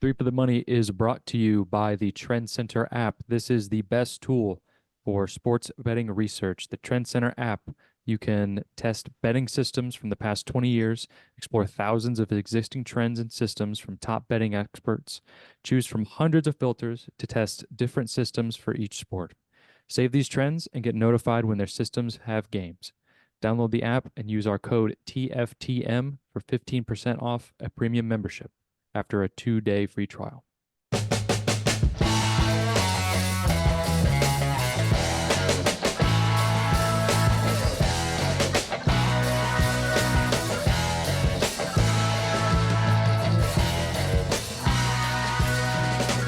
Three for the Money is brought to you by the Trend Center app. This is the best tool for sports betting research. The Trend Center app, you can test betting systems from the past 20 years, explore thousands of existing trends and systems from top betting experts, choose from hundreds of filters to test different systems for each sport. Save these trends and get notified when their systems have games. Download the app and use our code TFTM for 15% off a premium membership after a 2-day free trial.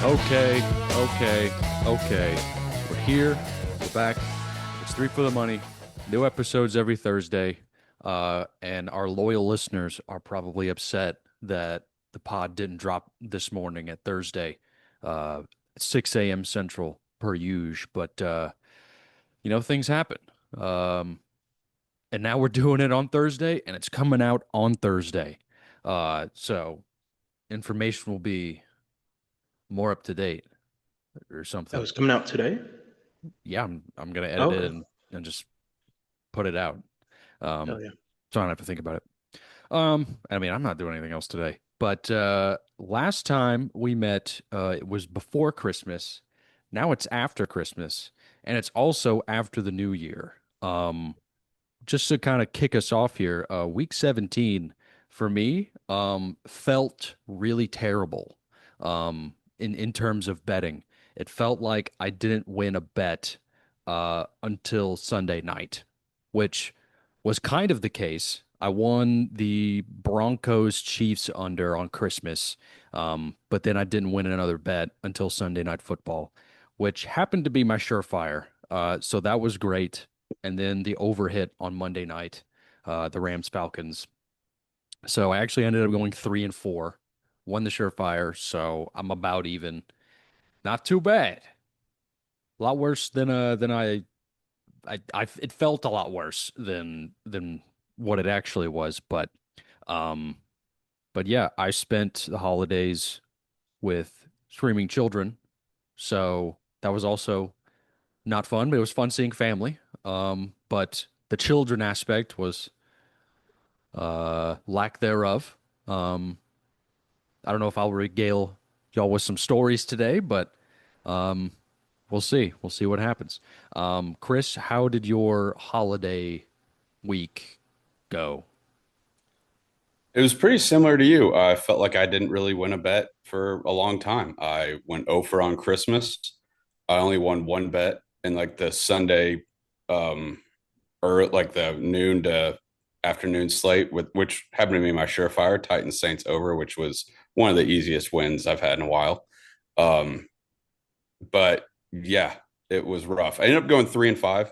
Okay. We're here. We're back. It's Three for the Money. New episodes every Thursday. And our loyal listeners are probably upset that the pod didn't drop this morning at Thursday, 6 a.m. Central per usual. But, things happen. And now we're doing it on Thursday, and it's coming out on Thursday. So information will be more up to date or That something. was coming out today? Yeah, I'm gonna edit it Okay. and just put it out. Hell Um, yeah. so I don't have to think about it. I mean, I'm not doing anything else today. But last time we met, it was before Christmas. Now it's after Christmas, and it's also after the New Year. Just to kind of kick us off here, week 17 for me felt really terrible in terms of betting. It felt like I didn't win a bet until Sunday night, which was kind of the case. I won the Broncos Chiefs under on Christmas, but then I didn't win another bet until Sunday Night Football, which happened to be my surefire. So that was great. And then the over hit on Monday night, the Rams Falcons. So I actually ended up going 3-4, won the surefire. So I'm about even. Not too bad. A lot worse than it felt a lot worse than what it actually was. Um, but yeah, I spent the holidays with screaming children, so that was also not fun. But it was fun seeing family. But the children aspect was lack thereof. Um, I don't know if I'll regale y'all with some stories today, but um, we'll see. We'll see what happens. Chris, how did your holiday week go? It was pretty similar to you. I felt like I didn't really win a bet for a long time. I went over on Christmas. I only won one bet in like the Sunday, or like the noon to afternoon slate, with which happened to be my surefire Titans Saints over, which was one of the easiest wins I've had in a while. Um, but yeah, it was rough. I ended up going 3-5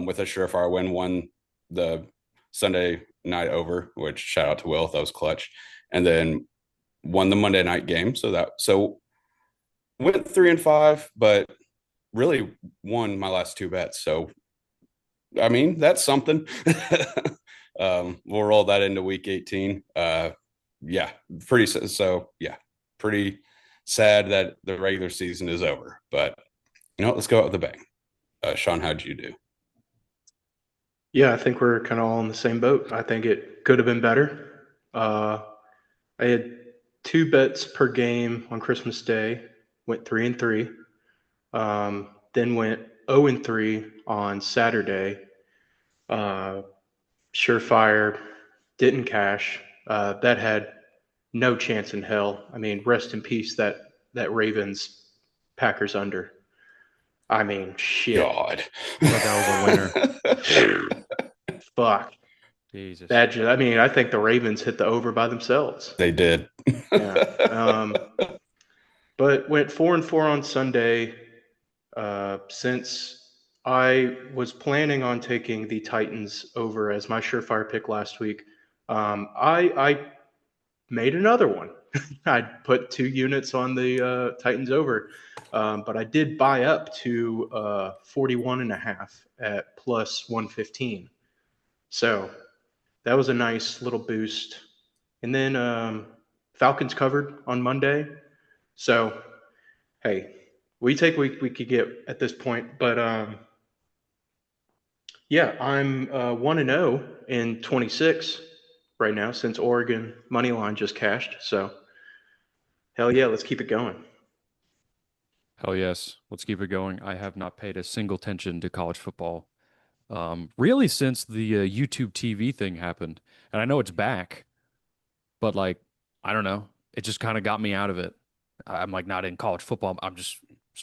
with a surefire win. Won the Sunday night over, which shout out to Will, that was clutch, and then won the Monday night game. So went 3-5, but really won my last two bets. So I mean that's something. We'll roll that into week 18. Yeah, pretty so yeah, pretty sad that the regular season is over, but let's go out with a bang. Sean, how'd you do? Yeah, I think we're kind of all in the same boat. I think it could have been better. I had two bets per game on Christmas Day, went 3-3. Then went 0-3 on Saturday. Uh, Surefire didn't cash. That had no chance in hell. I mean, rest in peace that Ravens Packers under. I mean, shit. God. I thought that was a winner. Fuck. Jesus. That I mean, I think the Ravens hit the over by themselves. They did. Yeah. But went 4-4 on Sunday. Since I was planning on taking the Titans over as my surefire pick last week, I made another one. I put 2 units on the Titans over, but I did buy up to 41.5 at plus 115. So that was a nice little boost. And then Falcons covered on Monday. So, hey, we take what we could get at this point. But yeah, I'm 1-0 in 26 right now since Oregon money line just cashed. So, hell yeah, let's keep it going. Hell yes. Let's keep it going. I have not paid a single attention to college football, really since the YouTube TV thing happened. And I know it's back, but like, I don't know. It just kind of got me out of it. I'm like not in college football. I'm just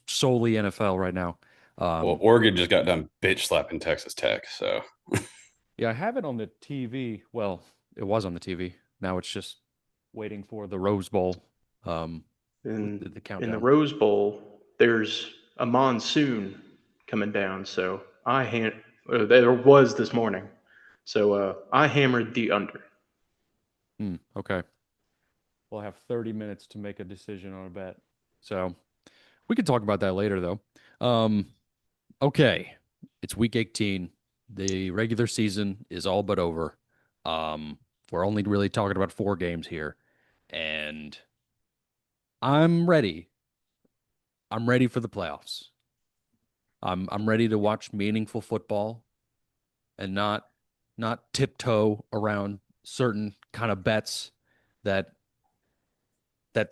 solely NFL right now. Well, Um, Oregon just got done bitch slapping Texas Tech. So, yeah, I have it on the TV. Well, it was on the TV. Now it's just waiting for the Rose Bowl, um, with the In the countdown. Rose Bowl, there's a monsoon coming down. So there was this morning. So I hammered the under. Okay. We'll have 30 minutes to make a decision on a bet. So we can talk about that later, though. Um, okay. It's week 18. The regular season is all but over. Um, we're only really talking about 4 games here. And I'm ready. I'm ready for the playoffs. I'm ready to watch meaningful football and not tiptoe around certain kind of bets that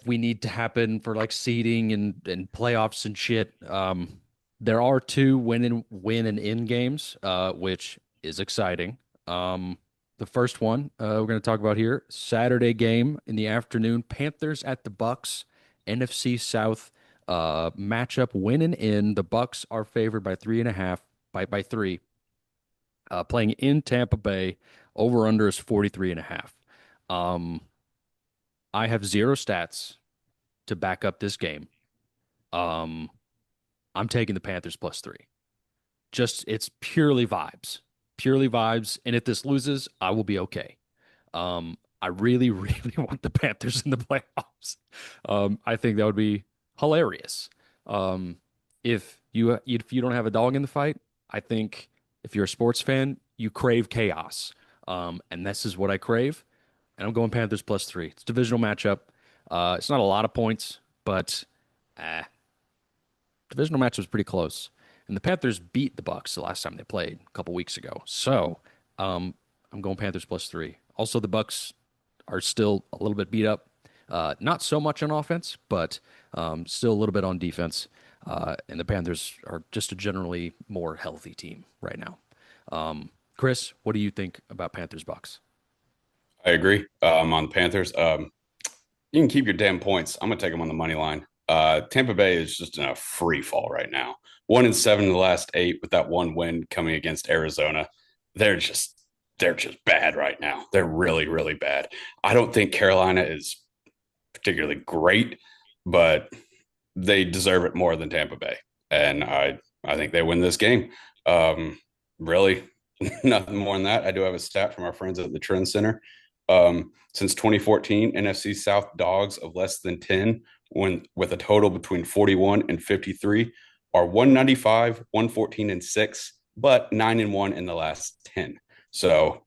we need to happen for like seeding and playoffs and shit. There are 2 win and in games, which is exciting. The first one we're going to talk about here, Saturday game in the afternoon, Panthers at the Bucks, NFC South matchup, win and in. The Bucks are favored by 3.5, by 3. Playing in Tampa Bay, over under is 43.5. Um, I have zero stats to back up this game. Um, I'm taking the Panthers plus 3. Just it's purely vibes. And if this loses, I will be okay. I really, really want the Panthers in the playoffs. I think that would be hilarious. Um, if you don't have a dog in the fight, I think if you're a sports fan, you crave chaos. And this is what I crave. And I'm going Panthers plus 3. It's a divisional matchup. It's not a lot of points, but uh, divisional match was pretty close. And the Panthers beat the Bucks the last time they played a couple weeks ago. So um, I'm going Panthers plus 3. Also, the Bucks are still a little bit beat up. Not so much on offense, but still a little bit on defense. And the Panthers are just a generally more healthy team right now. Chris, what do you think about Panthers Bucks? I agree. On the Panthers. You can keep your damn points. I'm gonna take them on the money line. Tampa Bay is just in a free fall right now. 1-7 in the last 8 with that one win coming against Arizona. They're just they're just bad right now. They're really, really bad. I don't think Carolina is particularly great, but they deserve it more than Tampa Bay. And I think they win this game. Really, nothing more than that. I do have a stat from our friends at the Trend Center. Since 2014, NFC South dogs of less than 10, when with a total between 41 and 53, are 195, 114, and 6, but 9-1 in the last 10. So,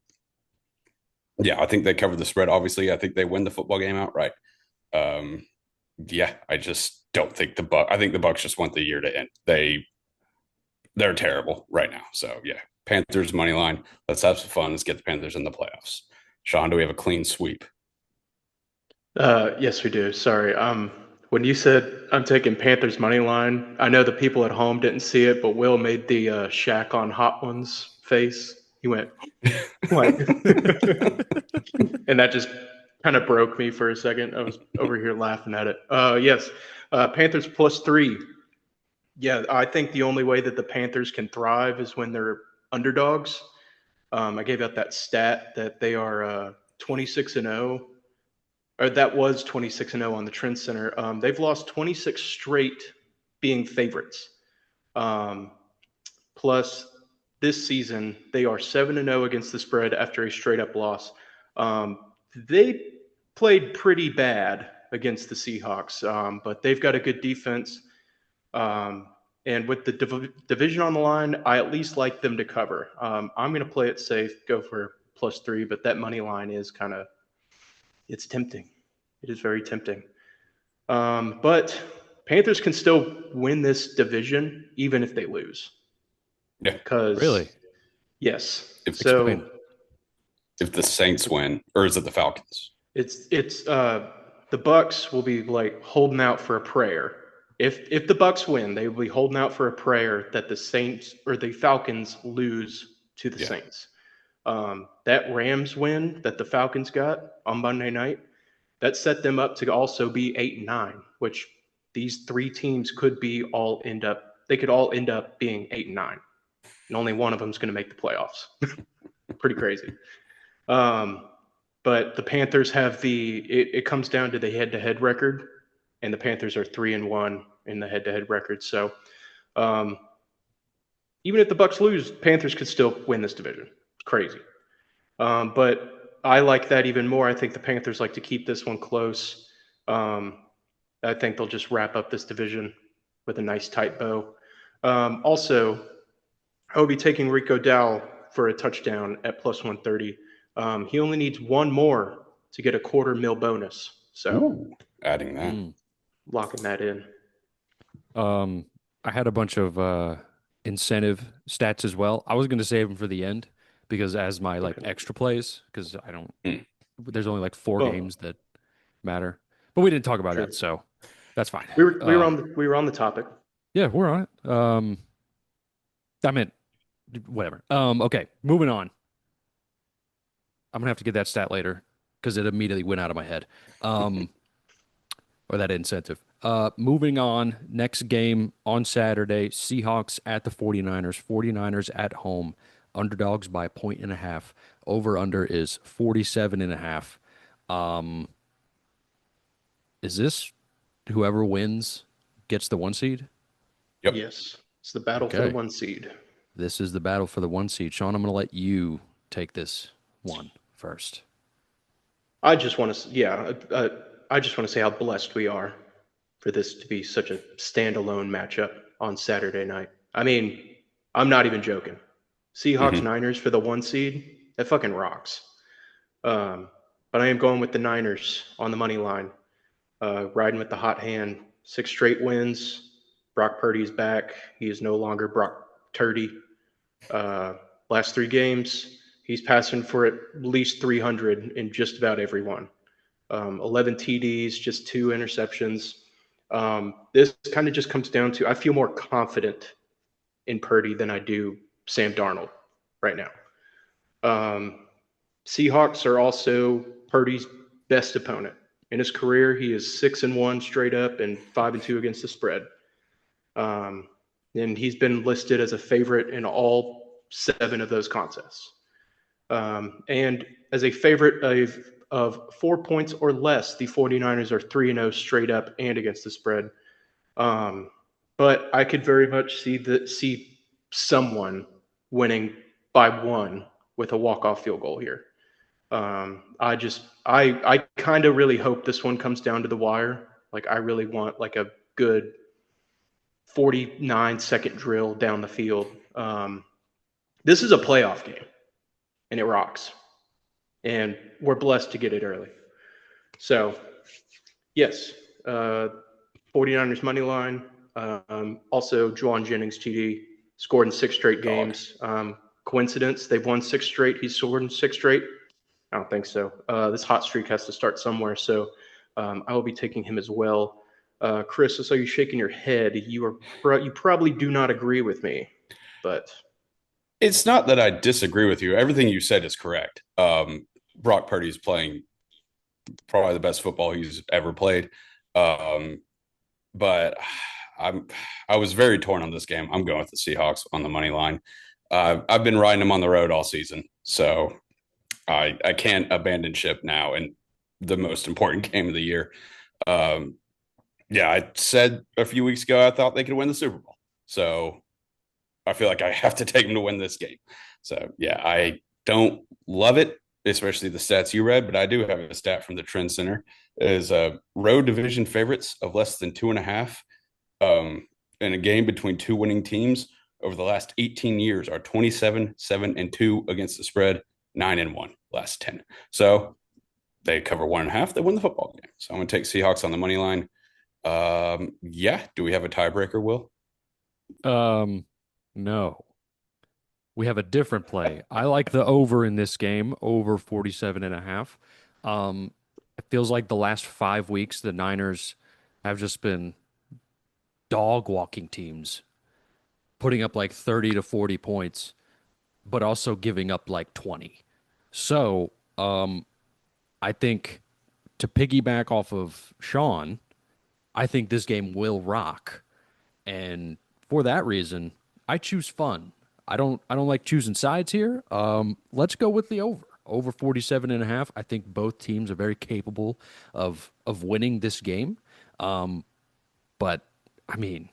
yeah, I think they cover the spread. Obviously, I think they win the football game outright. Um, yeah, I just don't think the Buck. I think the Bucks just want the year to end. They're terrible right now. So yeah, Panthers money line. Let's have some fun. Let's get the Panthers in the playoffs. Sean, do we have a clean sweep? Yes, we do. Sorry. When you said I'm taking Panthers money line, I know the people at home didn't see it, but Will made the Shaq on Hot Ones face. He went like, and that just kind of broke me for a second. I was over here laughing at it. Yes, Panthers plus 3. Yeah, I think the only way that the Panthers can thrive is when they're underdogs. I gave out that stat that they are 26-0, or that was 26-0 on the Trend Center. They've lost 26 straight being favorites. Um, Plus, this season they are 7-0 against the spread after a straight up loss. They played pretty bad against the Seahawks, but they've got a good defense. Um, and with the division on the line, I at least like them to cover. I'm going to play it safe, go for plus 3, but that money line is it's tempting. It is very tempting. But Panthers can still win this division even if they lose. Yeah. Because, Really? yes. Explain. So If the Saints win, or is it the Falcons? it's the Bucks will be like holding out for a prayer. If the Bucks win, they will be holding out for a prayer that the Saints or the Falcons lose to the Yeah. Saints. That Rams win that the Falcons got on Monday night, that set them up to also be 8-9, which these three teams could be all end up. They could all end up being 8-9, and only one of them is going to make the playoffs. Pretty crazy. But the Panthers have it comes down to the head-to-head record, and the Panthers are 3-1 in the head-to-head record. So um, even if the Bucks lose, Panthers could still win this division. It's crazy. But I like that even more. I think the Panthers like to keep this one close. I think they'll just wrap up this division with a nice tight bow. Also, I will be taking Rico Dow for a touchdown at plus 130. He only needs one more to get a $250,000 bonus. So Ooh, adding that. locking that in. I had a bunch of incentive stats as well. I was going to save them for the end because as my like Okay. extra plays, because I don't. Mm. There's only like four Well, games that matter, but we didn't talk about sure. that, so that's fine. We were on the topic. Yeah, we're on it. I meant whatever. Okay, moving on. I'm gonna have to get that stat later because it immediately went out of my head. Or that incentive. Moving on, next game on Saturday, Seahawks at the 49ers. 49ers at home. Underdogs by 1.5. Over under is 47.5. Is this whoever wins gets the one seed? Yep. Yes, it's the battle for the Okay. one seed. This is the battle for the one seed. Sean, I'm going to let you take this one first. I just want to, yeah, I just want to say how blessed we are for this to be such a standalone matchup on Saturday night. I mean, I'm not even joking. Seahawks Mm-hmm. Niners for the one seed, that fucking rocks. But I am going with the Niners on the money line, riding with the hot hand. 6 straight wins. Brock Purdy's back. He is no longer Brock Turdy. Last 3 games, he's passing for at least 300 in just about every one. 11 TDs, just 2 interceptions. This kind of just comes down to I feel more confident in Purdy than I do Sam Darnold right now. Seahawks are also Purdy's best opponent. In his career, he is 6-1 straight up and 5-2 against the spread. And he's been listed as a favorite in all 7 of those contests. And as a favorite of 4 points or less, the 49ers are 3-0 straight up and against the spread. But I could very much see someone winning by 1 with a walk-off field goal here. I kind of really hope this one comes down to the wire. Like I really want like a good 49-second drill down the field. This is a playoff game, and it rocks. And we're blessed to get it early. So, yes, 49ers money line. Also, Juwan Jennings TD scored in 6 straight games. Coincidence? They've won 6 straight. He's scored in 6 straight. I don't think so. This hot streak has to start somewhere. So I will be taking him as well. Chris, I saw you shaking your head. You probably do not agree with me, but It's not that I disagree with you. Everything you said is correct. Brock Purdy is playing probably the best football he's ever played. But I was very torn on this game. I'm going with the Seahawks on the money line. I've been riding them on the road all season, so I can't abandon ship now in the most important game of the year. Yeah, I said a few weeks ago I thought they could win the Super Bowl, so I feel like I have to take them to win this game. So yeah, I don't love it, especially the stats you read, but I do have a stat from the Trend Center is road division favorites of less than 2.5 in a game between 2 winning teams over the last 18 years are 27, 7-2 against the spread, 9-1 last 10. So they cover 1.5. They win the football game. So I'm going to take Seahawks on the money line. Yeah. Do we have a tiebreaker, Will? No. We have a different play. I like the over in this game, over 47 and a half. It feels like the last 5 weeks, the Niners have just been dog walking teams, putting up like 30 to 40 points, but also giving up like 20. So, I think to piggyback off of Sean, I think this game will rock. And for that reason, I choose fun. I don't like choosing sides here. Let's go with the over. Over 47 and a half. I think both teams are very capable of winning this game. But I mean,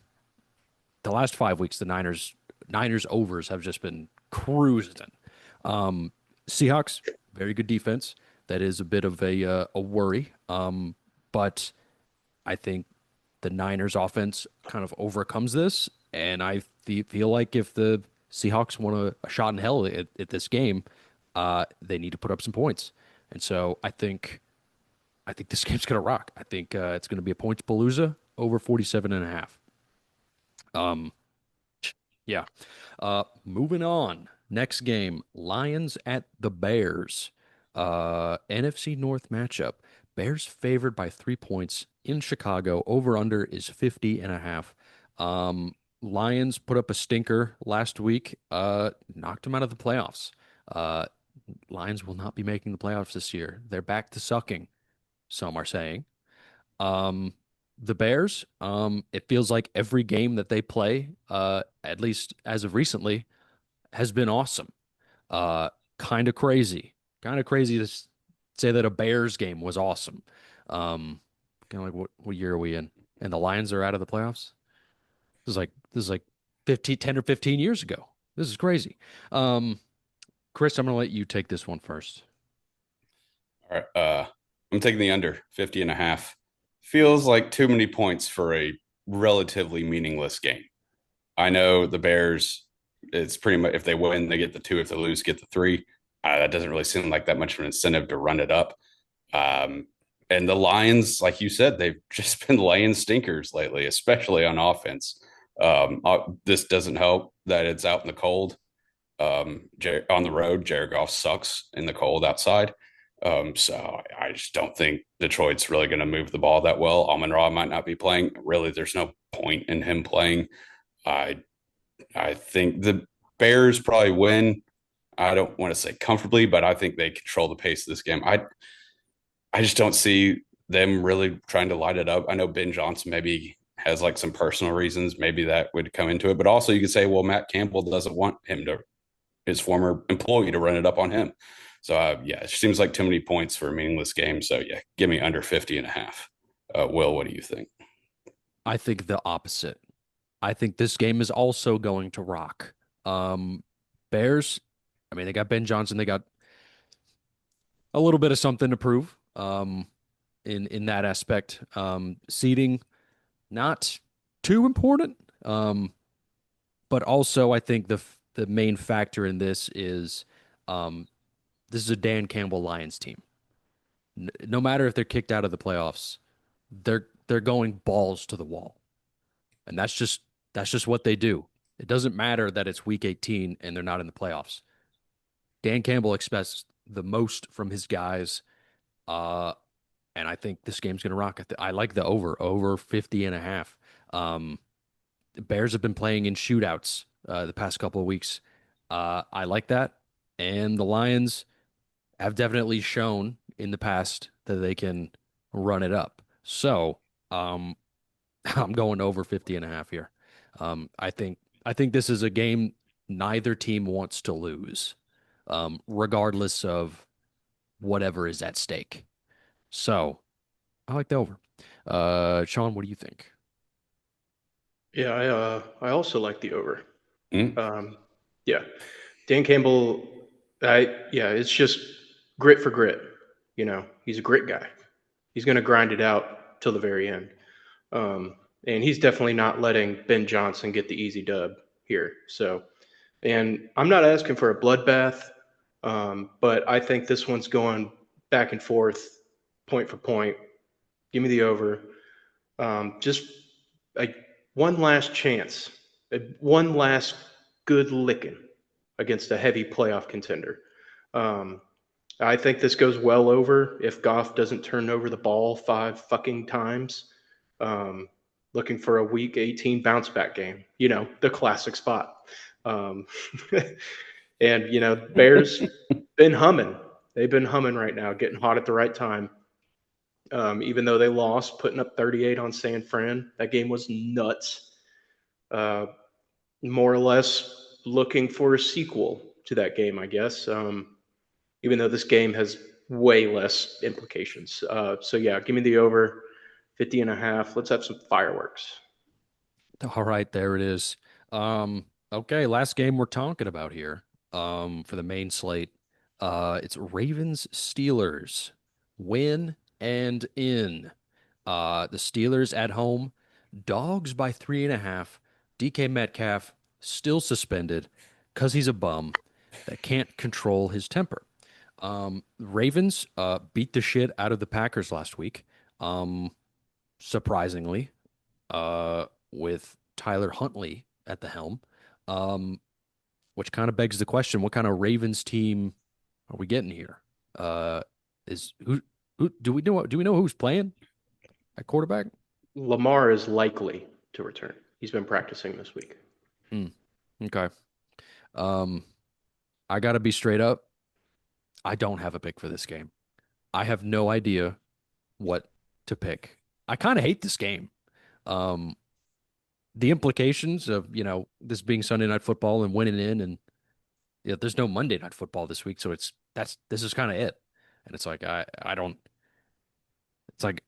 the last 5 weeks, the Niners overs have just been cruising. Seahawks, very good defense. That is a bit of a worry. But I think the Niners offense kind of overcomes this, and I feel like if the Seahawks want a shot in hell at this game, they need to put up some points. And so I think this game's gonna rock. I think it's gonna be a points palooza over 47 and a half. Yeah. Moving on. Next game, Lions at the Bears. NFC North matchup. Bears favored by 3 points in Chicago. Over under is 50 and a half. Lions put up a stinker last week, knocked them out of the playoffs. Uh, Lions will not be making the playoffs this year. They're back to sucking, some are saying. Um, the Bears, it feels like every game that they play, at least as of recently, has been awesome. Uh, kind of crazy. Kind of crazy to say that a Bears game was awesome. Um, kind of like what year are we in? And the Lions are out of the playoffs? This is like 15, 10 or 15 years ago. This is crazy. Um, Chris, I'm gonna let you take this one first. All right. I'm taking the under 50 and a half. Feels like too many points for a relatively meaningless game. I know the Bears, it's pretty much if they win, they get the two. If they lose, get the three. That doesn't really seem like that much of an incentive to run it up. Um, and the Lions, like you said, they've just been laying stinkers lately, especially on offense. This doesn't help that it's out in the cold. On the road, Jared Goff sucks in the cold outside. So I just don't think Detroit's really going to move the ball that well. Amon Ra might not be playing. Really, there's no point in him playing. I I think the Bears probably win. I don't want to say comfortably, but I think they control the pace of this game. I just don't see them really trying to light it up. I know Ben Johnson maybe has like some personal reasons, maybe that would come into it, but also you could say, well, Matt Campbell doesn't want him to his former employee to run it up on him. So yeah, it seems like too many points for a meaningless game. So yeah, give me under 50 and a half. Will, what do you think? I think the opposite. I think this game is also going to rock. Um, Bears, I mean, they got Ben Johnson. They got a little bit of something to prove in that aspect. Seeding, not too important. But also, I think the main factor in this is um, this is a Dan Campbell Lions team. No matter if they're kicked out of the playoffs, they're going balls to the wall, and that's just what they do. It doesn't matter that it's week 18 and they're not in the playoffs. Dan Campbell expects the most from his guys, uh, and I think this game's going to rock. I like the over 50 and a half. The Bears have been playing in shootouts the past couple of weeks. I like that, and the Lions have definitely shown in the past that they can run it up. So um, I'm going over 50 and a half here. I think this is a game neither team wants to lose, regardless of whatever is at stake. So I like the over. Sean, what do you think? Yeah, I also like the over. Mm? Um, yeah, Dan Campbell. Yeah, it's just grit for grit. He's a grit guy. He's going to grind it out till the very end. And he's definitely not letting Ben Johnson get the easy dub here. So, and I'm not asking for a bloodbath, but I think this one's going back and forth, point for point. Give me the over. Just like one last chance, one last good licking against a heavy playoff contender. Um, I think this goes well over if Goff doesn't turn over the ball 5 fucking times. Um, Looking for a week 18 bounce back game, the classic spot. Um, and, Bears been humming. They've been humming right now, getting hot at the right time. Even though they lost, putting up 38 on San Fran. That game was nuts. Uh, More or less looking for a sequel to that game, I guess. Even though this game has way less implications. So yeah, give me the over 50 and a half. Let's have some fireworks. All right, there it is. Okay, last game we're talking about here. For the main slate. It's Ravens Steelers. Win and in. The Steelers at home, dogs by 3.5. DK Metcalf still suspended because he's a bum that can't control his temper. Ravens beat the shit out of the Packers last week. Surprisingly, with Tyler Huntley at the helm, um, which kind of begs the question: what kind of Ravens team are we getting here? Is who do we know? Do we know who's playing at quarterback? Lamar is likely to return. He's been practicing this week. Okay. Um, I gotta be straight up. I don't have a pick for this game. I have no idea what to pick. I kind of hate this game. Um, the implications of, this being Sunday night football and winning in and there's no Monday night football this week, so this is kind of it. And it's like I don't it's like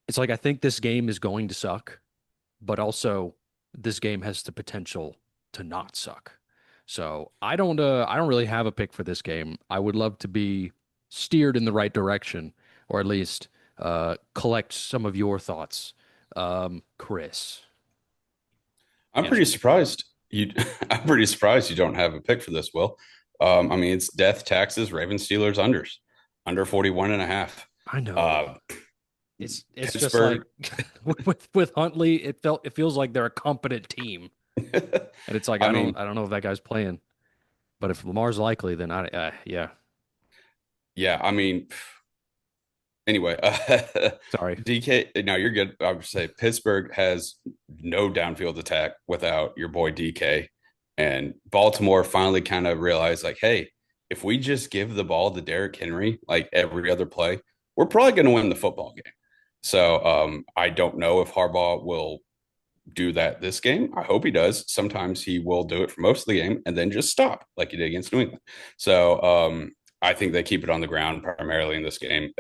it's like I think this game is going to suck, but also this game has the potential to not suck. So I don't really have a pick for this game. I would love to be steered in the right direction, or at least collect some of your thoughts. Chris, I'm answer pretty me. surprised you. I'm pretty surprised you don't have a pick for this, Will. I mean, it's death, taxes, Ravens, Steelers, unders, under 41 and a half. I know. Uh, It's just like Pittsburgh. with Huntley, it feels like they're a competent team, and it's like I mean, I don't know if that guy's playing, but if Lamar's likely, then yeah. yeah, I mean, anyway, Sorry. DK, no, you're good. I would say Pittsburgh has no downfield attack without your boy DK. And Baltimore finally kind of realized, like, hey, if we just give the ball to Derrick Henry like every other play, we're probably going to win the football game. So I don't know if Harbaugh will do that this game. I hope he does. Sometimes he will do it for most of the game and then just stop like he did against New England. So I think they keep it on the ground primarily in this game.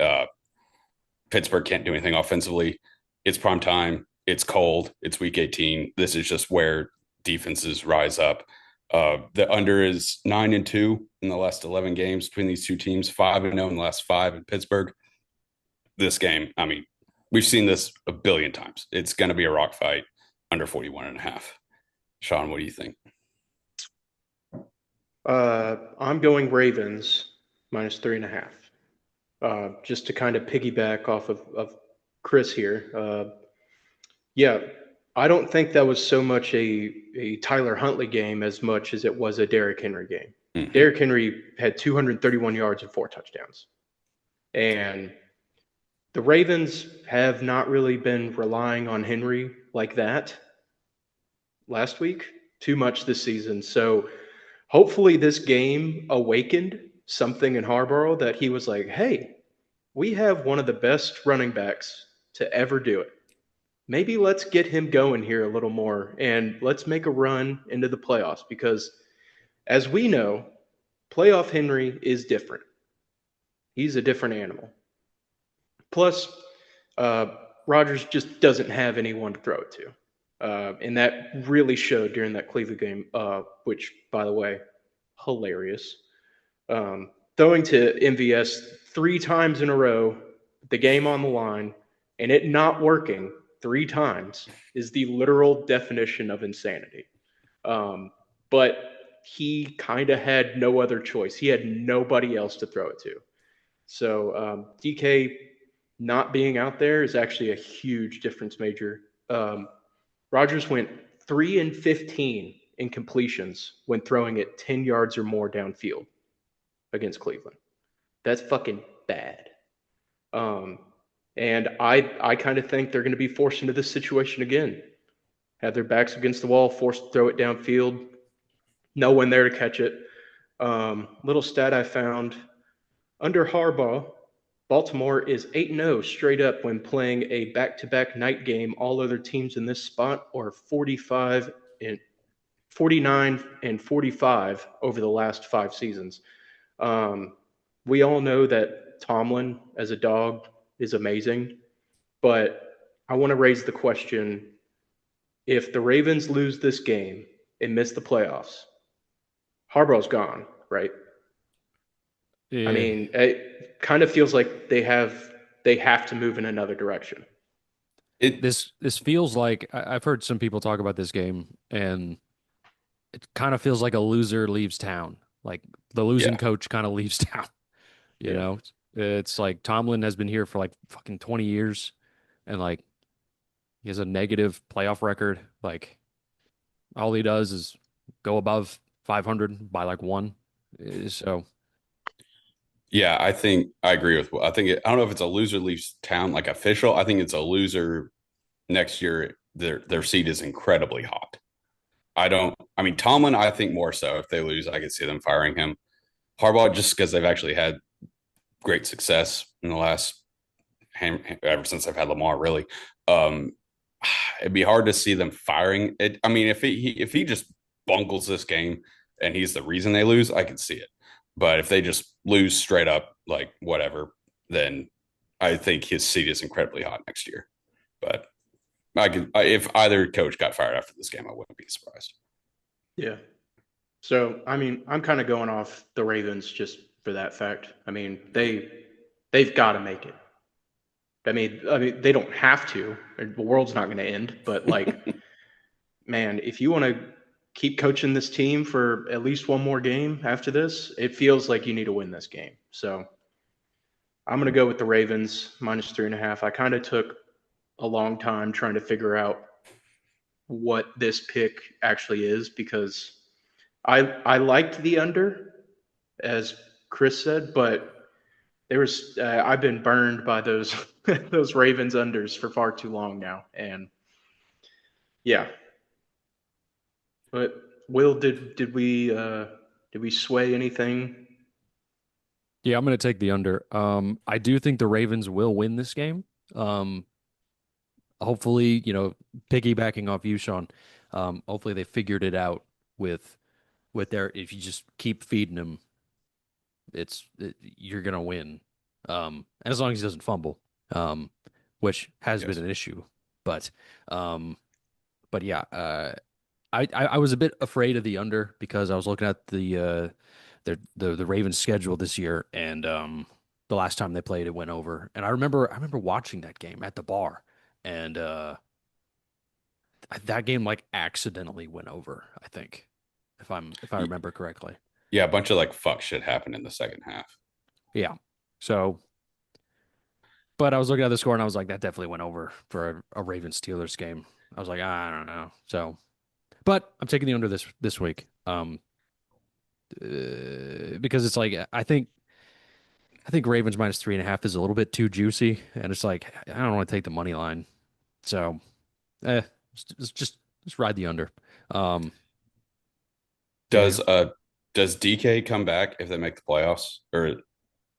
Pittsburgh can't do anything offensively. It's prime time. It's cold. It's week 18. This is just where defenses rise up. The under is 9-2 in the last 11 games between these two teams, 5-0 in the last five in Pittsburgh. This game, I mean, we've seen this a billion times. It's going to be a rock fight under 41 and a half. Sean, what do you think? I'm going Ravens minus 3.5. Just to kind of piggyback off of Chris here. Yeah, I don't think that was so much a Tyler Huntley game as much as it was a Derrick Henry game. Mm-hmm. Derrick Henry had 231 yards and 4 touchdowns. And the Ravens have not really been relying on Henry like that last week too much this season. So hopefully this game awakened something in Harbaugh that he was like, hey, we have one of the best running backs to ever do it. Maybe let's get him going here a little more and let's make a run into the playoffs because, as we know, playoff Henry is different. He's a different animal. Plus, Rodgers just doesn't have anyone to throw it to. And that really showed during that Cleveland game, which, by the way, hilarious. Throwing to MVS 3 times in a row, the game on the line, and it not working 3 times is the literal definition of insanity. But he kind of had no other choice. He had nobody else to throw it to. So DK not being out there is actually a huge difference maker. Rodgers went 3 and 15 in completions when throwing it 10 yards or more downfield against Cleveland. That's fucking bad. Um, and I kind of think they're going to be forced into this situation again. Have their backs against the wall, forced to throw it downfield, no one there to catch it. Little stat I found under Harbaugh, Baltimore is 8-0 straight up when playing a back-to-back night game. All other teams in this spot are 49 and 45 over the last 5 seasons. We all know that Tomlin as a dog is amazing, but I want to raise the question, if the Ravens lose this game and miss the playoffs, Harbaugh's gone, right? I Yeah. mean, it kind of feels like they have to move in another direction. It This feels like I've heard some people talk about this game, and it kind of feels like a loser leaves town. Like the losing yeah. coach kind of leaves town. You Yeah. know, it's like Tomlin has been here for like fucking 20 years, and like he has a negative playoff record. Like all he does is go above 500 by like one. So Yeah, I think I agree with. I think I don't know if it's a loser leaves town like official. I think it's a loser next year. Their seat is incredibly hot. I don't. I mean, Tomlin. I think more so. If they lose, I could see them firing him. Harbaugh, just because they've actually had great success in the last ever since I've had Lamar. Really, um, it'd be hard to see them firing it. I mean, if he just bungles this game and he's the reason they lose, I could see it. But if they just lose straight up, like whatever, then I think his seat is incredibly hot next year. But if either coach got fired after this game, I wouldn't be surprised. Yeah. So, I mean, I'm kind of going off the Ravens just for that fact. I mean, they've got to make it. I mean, they don't have to. The world's not going to end, but like, man, if you want to keep coaching this team for at least one more game after this, it feels like you need to win this game. So, I'm going to go with the Ravens -3.5. I kind of took a long time trying to figure out what this pick actually is because I liked the under, as Chris said, but I've been burned by those those Ravens unders for far too long now, and yeah. But Will, did we sway anything? yeah, I'm gonna take the under. I do think the Ravens will win this game. Um, hopefully, piggybacking off you, Sean. Hopefully they figured it out with their if you just keep feeding him, you're gonna win. And as long as he doesn't fumble, um, which has been Yes. an issue. But um, but yeah, I was a bit afraid of the under because I was looking at the Ravens schedule this year, and the last time they played it went over. And I remember watching that game at the bar, and that game like accidentally went over, I think, if I remember correctly. Yeah, a bunch of like fuck shit happened in the second half. Yeah. So, but I was looking at the score and I was like, that definitely went over for a Ravens Steelers game. I was like, I don't know. So, but I'm taking the under this week. Because it's like I think Ravens -3.5 is a little bit too juicy, and it's like I don't want to take the money line. So, eh, just ride the under. Um, yeah, Does uh does DK come back if they make the playoffs? Or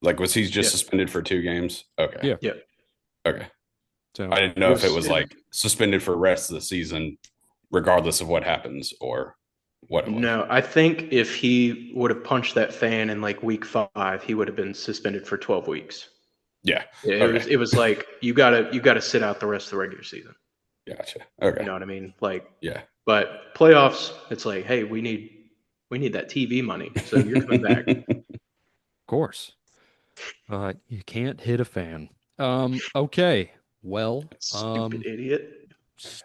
like was he just Yeah, suspended for 2 games? Okay. yeah. yeah. Okay. So I didn't It know if it was was like suspended for the rest of the season, regardless of what happens, or what it was. no. I think if he would have punched that fan in like week 5, he would have been suspended for 12 weeks. Yeah. Yeah, it was Okay. it was like you gotta sit out the rest of the regular season. Gotcha. You Okay. know what I mean? Like, Yeah. but playoffs, it's like, hey, we need that TV money, so you're coming back. of course, you can't hit a fan. Okay. Well, Stupid idiot.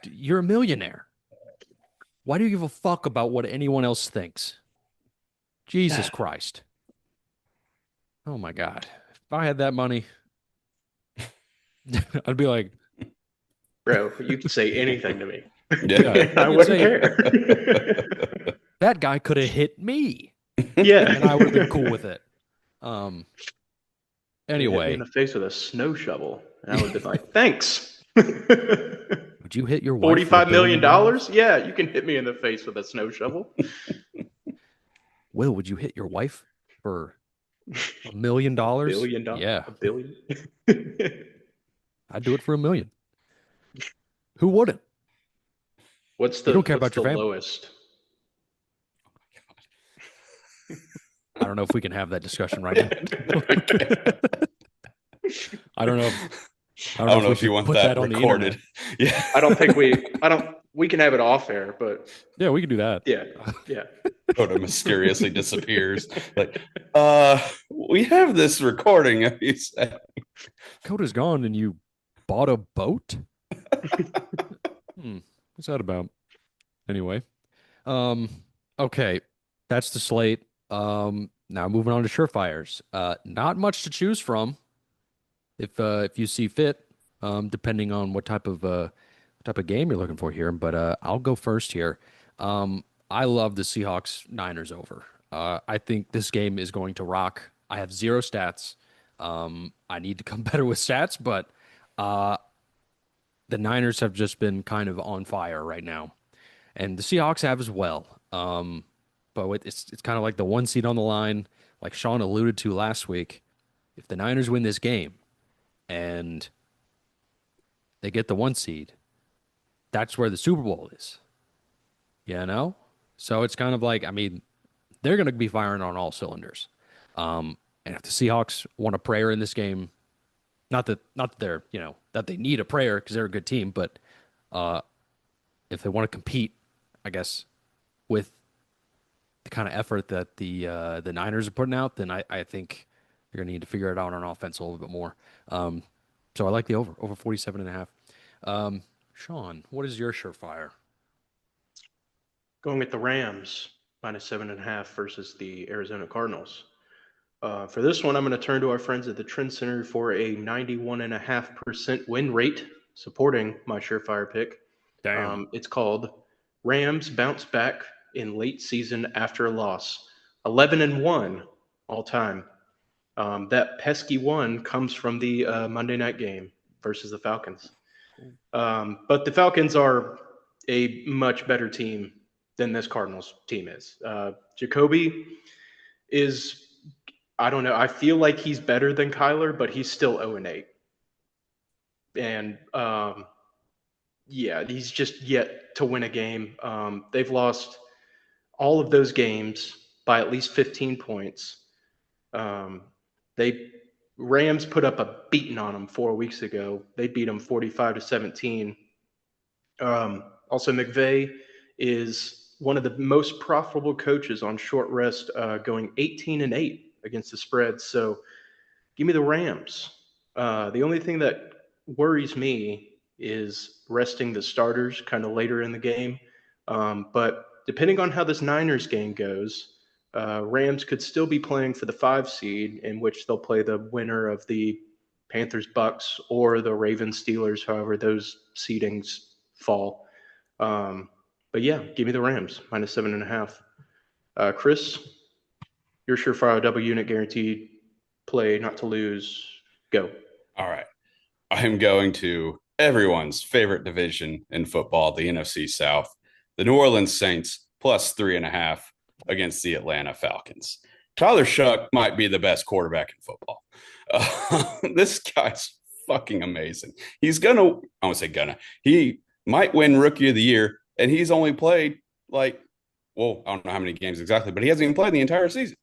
you're a millionaire. Why do you give a fuck about what anyone else thinks? Jesus Christ. Oh my God. If I had that money, I'd be like, Bro, you could say anything to me. yeah, Yeah. I you could wouldn't say care. that guy could have hit me, Yeah. and I would have been cool with it. Um, Could have hit me in anyway, the face with a snow shovel, and I would have been like, thanks. would you hit your wife for a $45 billion million? dollars? Yeah, you can hit me in the face with a snow shovel. Will, would you hit your wife for $1 million? $1 billion. Yeah, A billion. I'd do it for 1 million. Who wouldn't? You don't care What's about the your family. lowest? I don't know if we can have that discussion right now. I don't know if I don't I know don't if know we if you should want put that that on the internet. recorded. Yeah. We can have it off air, but Yeah, we can do that. yeah, yeah. Coda mysteriously disappears. Like, we have this recording. He said. Coda's gone and you bought a boat? What's that about? Anyway. Um, okay. That's the slate. Now moving on to Surefires. Not much to choose from if you see fit, depending on what type of game you're looking for here. But I'll go first here. I love the Seahawks Niners over. I think this game is going to rock. I have zero stats. I need to come better with stats, but uh, the Niners have just been kind of on fire right now, and the Seahawks have as well. But it's kind of like the one seed on the line, like Sean alluded to last week. If the Niners win this game and they get the one seed, that's where the Super Bowl is. You know? So it's kind of like, I mean, they're going to be firing on all cylinders. And if the Seahawks want a prayer in this game, not that they're, that they need a prayer because they're a good team, but uh, if they want to compete, I guess, with the kind of effort that the Niners are putting out, then I think you're going to need to figure it out on offense a little bit more. So I like the over 47 and a half. Sean, what is your surefire? Going with the Rams -7.5 versus the Arizona Cardinals. For this one, I'm going to turn to our friends at the Trend Center for a 91.5% win rate, supporting my surefire pick. Damn. It's called Rams Bounce Back in Late Season After a Loss. 11-1 all time. That pesky one comes from the Monday night game versus the Falcons. But the Falcons are a much better team than this Cardinals team is. Jacoby is, I don't know, I feel like he's better than Kyler, but he's still 0-8. And yeah, he's just yet to win a game. They've lost all of those games by at least 15 points. They Rams put up a beating on them 4 weeks ago. They beat them 45-17. Also, McVay is one of the most profitable coaches on short rest, going 18-8 against the spread. So, give me the Rams. The only thing that worries me is resting the starters kind of later in the game. But depending on how this Niners game goes, Rams could still be playing for the 5 seed, in which they'll play the winner of the Panthers Bucks or the Ravens Steelers, however those seedings fall. But yeah, give me the Rams -7.5. Chris, your surefire double unit guaranteed play not to lose. Go. All right. I am going to everyone's favorite division in football, the NFC South, the New Orleans Saints +3.5 against the Atlanta Falcons. Tyler Shuck might be the best quarterback in football. This guy's fucking amazing. I won't say gonna, he might win Rookie of the Year, and he's only played I don't know how many games exactly, but he hasn't even played the entire season.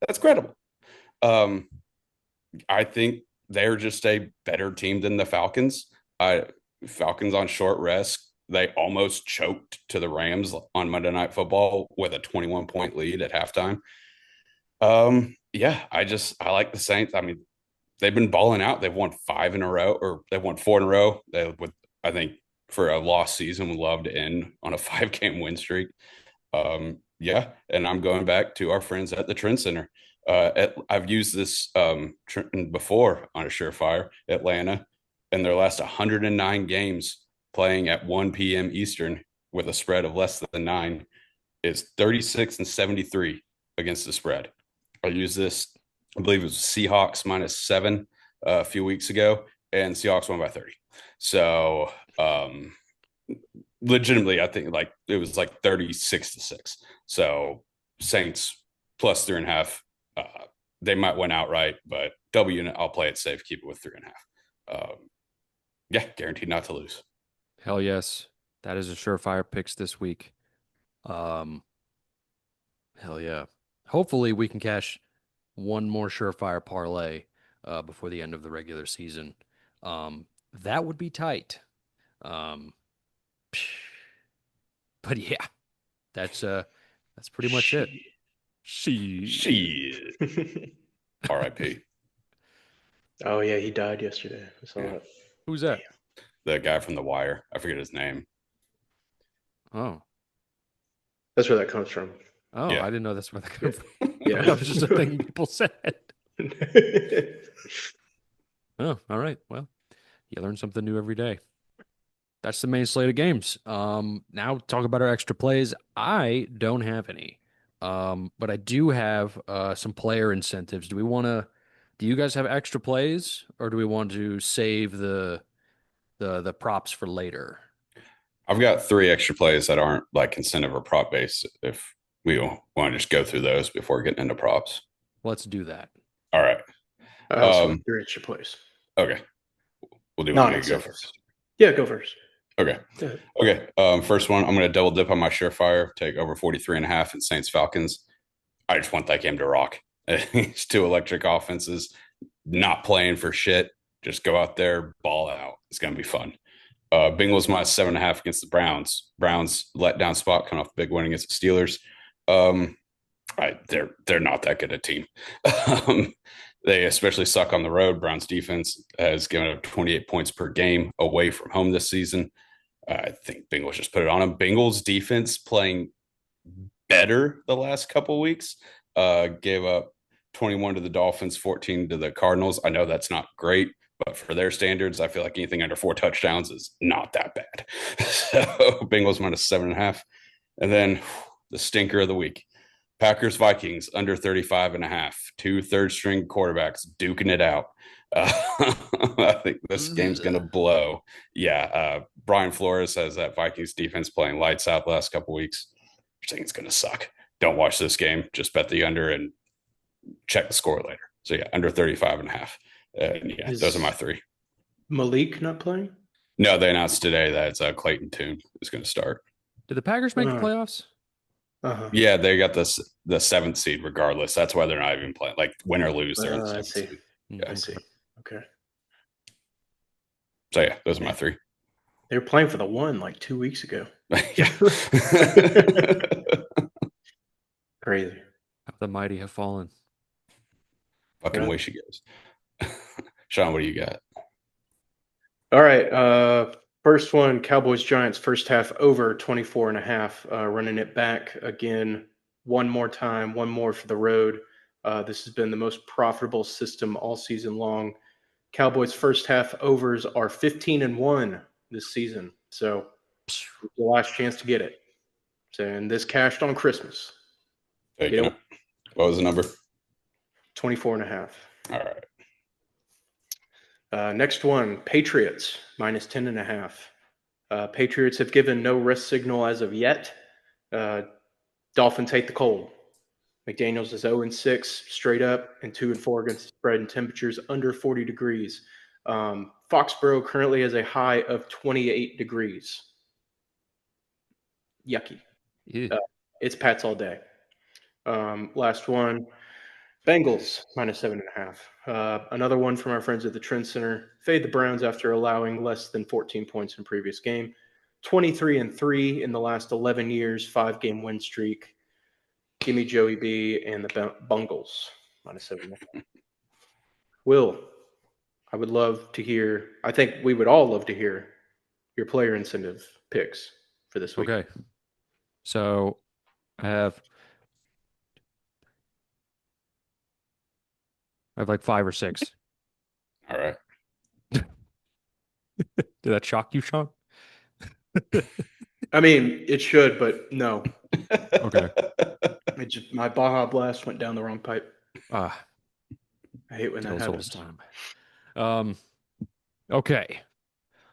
That's credible. I think they're just a better team than the Falcons. Falcons on short rest. They almost choked to the Rams on Monday Night Football with a 21-point lead at halftime. Yeah, I like the Saints. I mean, they've been balling out. They've won 5 in a row, or they've won 4 in a row. I think for a lost season, would love to end on a 5-game win streak. Yeah, and I'm going back to our friends at the Trend Center. I've used this before on a surefire. Atlanta in their last 109 games playing at 1 p.m. Eastern with a spread of less than 9 is 36 and 73 against the spread. I used this, I believe it was Seahawks -7 a few weeks ago, and Seahawks won by 30. So, legitimately, I think like it was like 36-6. So, Saints plus 3.5. They might win outright, but W, I'll play it safe, keep it with 3.5. Yeah, guaranteed not to lose. Hell yes. That is a surefire picks this week. Um, hell yeah. Hopefully we can cash one more surefire parlay before the end of the regular season. That would be tight. Um, but yeah, that's pretty much it. Shit. R.I.P. Oh yeah, he died yesterday. I saw Yeah. that. Who's Damn. that? The guy from The Wire. I forget his name. Oh, That's where that comes from. oh, I Yeah. didn't know that's where that came from. Yeah. That was just a thing people said. Oh, all right. Well, you learn something new every day. That's the main slate of games. Now talk about our extra plays. I don't have any. But I do have some player incentives. Do you guys have extra plays or do we want to save the props for later? I've got 3 extra plays that aren't like incentive or prop based. If we want to just go through those before getting into props. Let's do that. All right. I also have Um, 3 extra plays. okay. Well, do you want me to go Non-incentives. first? Yeah, go first. Okay. Go ahead. Okay. First one, I'm going to double dip on my Surefire, take over 43.5 in Saints Falcons. I just want that game to rock. It's 2 electric offenses, not playing for shit. Just go out there, ball out. It's going to be fun. Bengals -7.5 against the Browns. Browns let down spot, coming off a big win against the Steelers. Um, they're not that good a team. um, they especially suck on the road. Browns defense has given up 28 points per game away from home this season. I think Bengals just put it on them. Bengals defense playing better the last couple of weeks. Gave up 21 to the Dolphins, 14 to the Cardinals. I know that's not great, but for their standards, I feel like anything under 4 touchdowns is not that bad. So Bengals -7.5. And then the stinker of the week. Packers Vikings under 35.5. 2 third string quarterbacks duking it out. I think this game's going to blow. Yeah. Brian Flores has that Vikings defense playing lights out the last couple weeks. I think it's going to suck. Don't watch this game. Just bet the under and check the score later. So yeah, under 35.5. And yeah, those are my 3. Malik not playing? No, they announced today that it's Clayton Tune is going to start. Did the Packers make the Uh, playoffs? uh-huh. Yeah, they got the 7th seed regardless. That's why they're not even playing. Like win or lose, they're in the I 7th see. seed. Mm, Yeah. I see. Okay. So yeah, those are my 3. They were playing for the 1 like 2 weeks ago. Yeah. Crazy. How the mighty have fallen. Fucking Yeah. way she goes. Sean, what do you got? All right. First one, Cowboys Giants first half over 24.5. Running it back again one more time, one more for the road. This has been the most profitable system all season long. Cowboys first half overs are 15-1 this season. So the last chance to get it. So, and this cashed on Christmas. Taking it. What was the number? 24.5. All right. Next one, Patriots -10.5. Patriots have given no rest signal as of yet. Dolphins hate the cold. McDaniels is 0-6 straight up and 2-4 against the spread and temperatures under 40 degrees. Foxborough currently has a high of 28 degrees. Yucky. Ew. It's Pats all day. Last one, Bengals -7.5. Another one from our friends at the Trend Center. Fade the Browns after allowing less than 14 points in previous game. 23-3 in the last 11 years, 5-game win streak. Give me Joey B and the Bungles -7.5. Will, I would love to hear. I think we would all love to hear your player incentive picks for this week. Okay. So I have like 5 or 6. All right. Did that shock you, Sean? I mean, it should, but no. Okay. My Baja Blast went down the wrong pipe. Ah, I hate when that tales old as happens. time. Um, okay.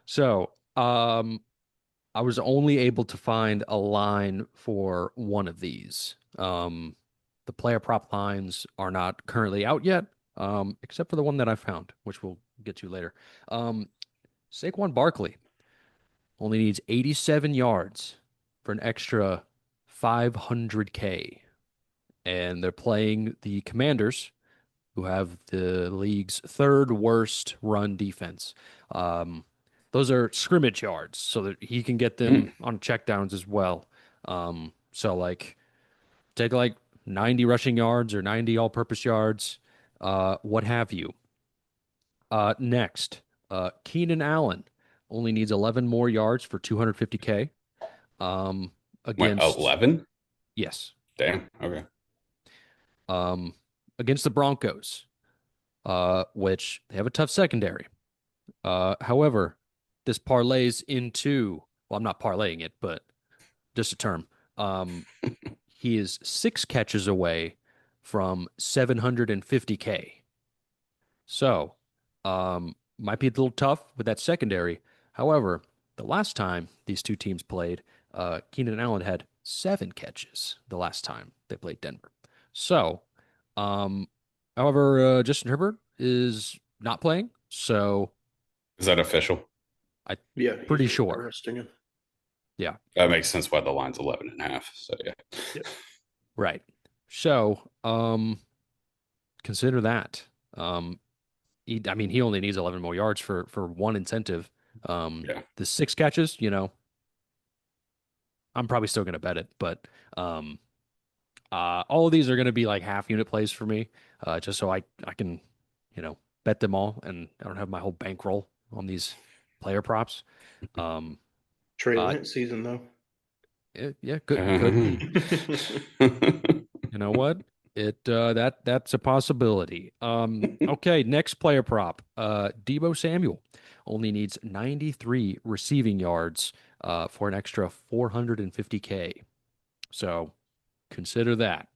So, I was only able to find a line for one of these. The player prop lines are not currently out yet, except for the one that I found, which we'll get to later. Um, Saquon Barkley only needs 87 yards for an extra 500K, and they're playing the Commanders, who have the league's third worst run defense. Um, those are scrimmage yards, so that he can get them Mm. on checkdowns as well. So like take like 90 rushing yards or 90 all-purpose yards, what have you. Next, Keenan Allen only needs 11 more yards for 250K. Um, Wait, against 11? yes, Damn. Okay. um, against the Broncos, which they have a tough secondary. However, this parlays into, well, I'm not parlaying it, but just a term. Um, he is 6 catches away from 750K. So, might be a little tough with that secondary. However, the last time these two teams played, Keenan Allen had 7 catches the last time they played Denver. So, um, however, Justin Herbert is not playing. So, Is that official? I'm Yeah, pretty they're sure. resting him. Yeah. That makes sense why the line's 11 and a half. So yeah. Yep. Right. So, consider that. I mean, he only needs 11 more yards for one incentive. Yeah. The 6 catches, I'm probably still going to bet it, but um, all of these are going to be like half unit plays for me, just so I can, bet them all, and I don't have my whole bankroll on these player props. Um, Trey uh, Lance season though. yeah, could be. You know what? That's a possibility. Okay, next player prop. Debo Samuel only needs 93 receiving yards for an extra 450K. So consider that.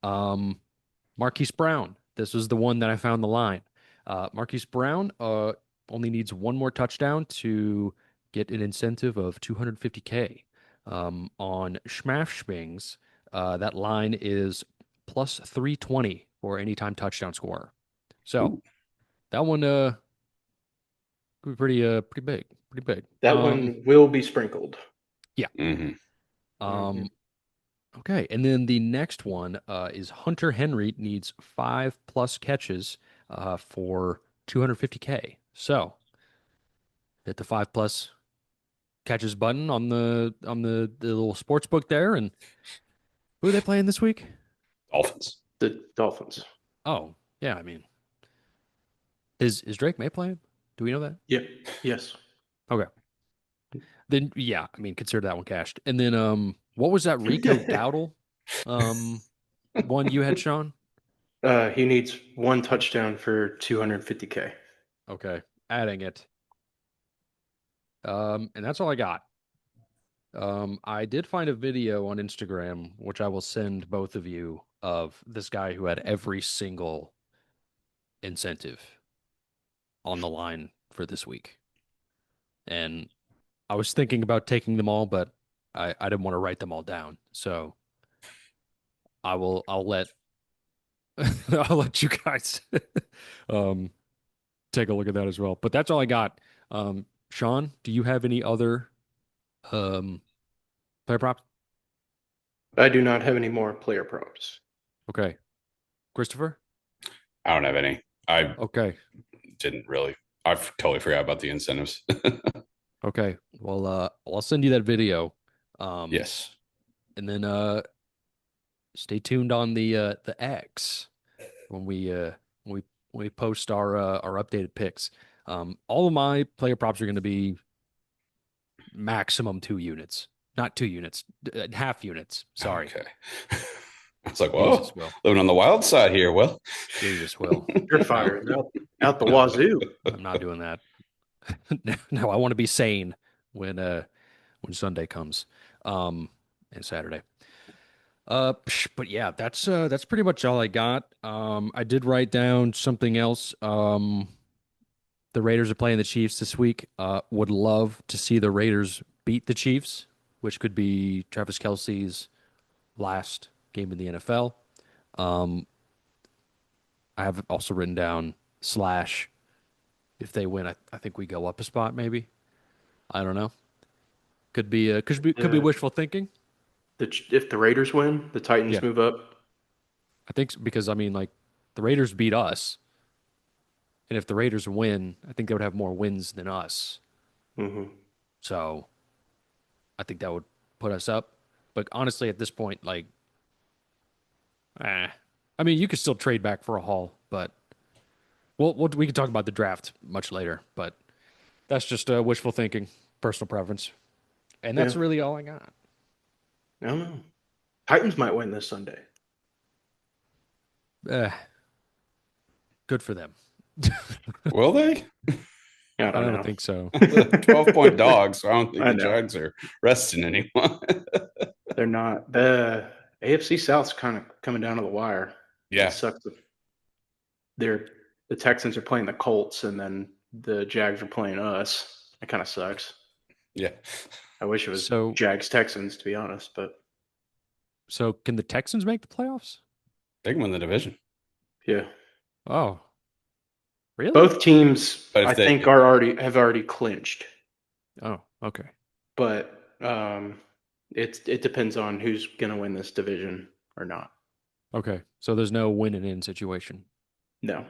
Um, Marquise Brown. This was the one that I found the line. Marquise Brown only needs one more touchdown to get an incentive of 250K. On Schmafschmings, that line is plus 320 for anytime touchdown scorer. So Ooh. that one could be pretty big, pretty big. That one will be sprinkled. Yeah. Hmm. Mhm. Um, Okay, and then the next one is Hunter Henry needs 5+ catches for 250K. So hit the 5+ catches button on the little sports book there, and who are they playing this week? Dolphins. The Dolphins. Oh, yeah, I mean, is Drake May playing? Do we know that? Yep. Yes. Okay, then yeah, I mean, consider that one cashed. And then what was that Rico Dowdle um one you had, Sean? He needs one touchdown for 250K. Okay, adding it. And that's all I got. I did find a video on Instagram, which I will send both of you, of this guy who had every single incentive on the line for this week. And I was thinking about taking them all, but I didn't want to write them all down. So I'll let I'll let you guys um take a look at that as well. But that's all I got. Sean, do you have any other um player props? I do not have any more player props. Okay. Christopher? I don't have any. I Okay. didn't really. I totally forgot about the incentives. Okay. Well, I'll send you that video. Yes. And then stay tuned on the X when we post our updated picks. All of my player props are going to be maximum 2 units, not 2 units, half units. Sorry. Okay. I was like, Jesus whoa, will. living on the wild side here. Well, Jesus will. You're No, fired. Out the no, wazoo. I'm not doing that. Now I want to be sane when Sunday comes, and Saturday. But yeah, that's pretty much all I got. I did write down something else. The Raiders are playing the Chiefs this week. Would love to see the Raiders beat the Chiefs, which could be Travis Kelce's last game in the NFL. Um, I have also written down slash if they win, I think we go up a spot maybe. I don't know. Could be Yeah. wishful thinking. If the Raiders win, the Titans Yeah, move up. I think because I mean like the Raiders beat us, and if the Raiders win, I think they would have more wins than us. Hmm. So I think that would put us up. But honestly, at this point, like, I mean, you could still trade back for a haul, but we can talk about the draft much later. But that's just wishful thinking, personal preference, and Yeah. that's really all I got. I don't know. Titans might win this Sunday. Eh, good for them. Will they? I I don't don't know. think so. 12-point dogs. So I don't think I the know. Jags are resting anyone. They're not. The AFC South's kind of coming down to the wire. It Yeah. sucks. They're the Texans are playing the Colts, and then the Jags are playing us. It kind of sucks. Yeah. I wish it was So, Jags Texans, to be honest, but so can the Texans make the playoffs? They can win the division. yeah. Oh, really? Both teams, But I if think, they have already clinched, Oh, okay. but it depends on who's going to win this division or not. Okay. So there's no win and in situation. No,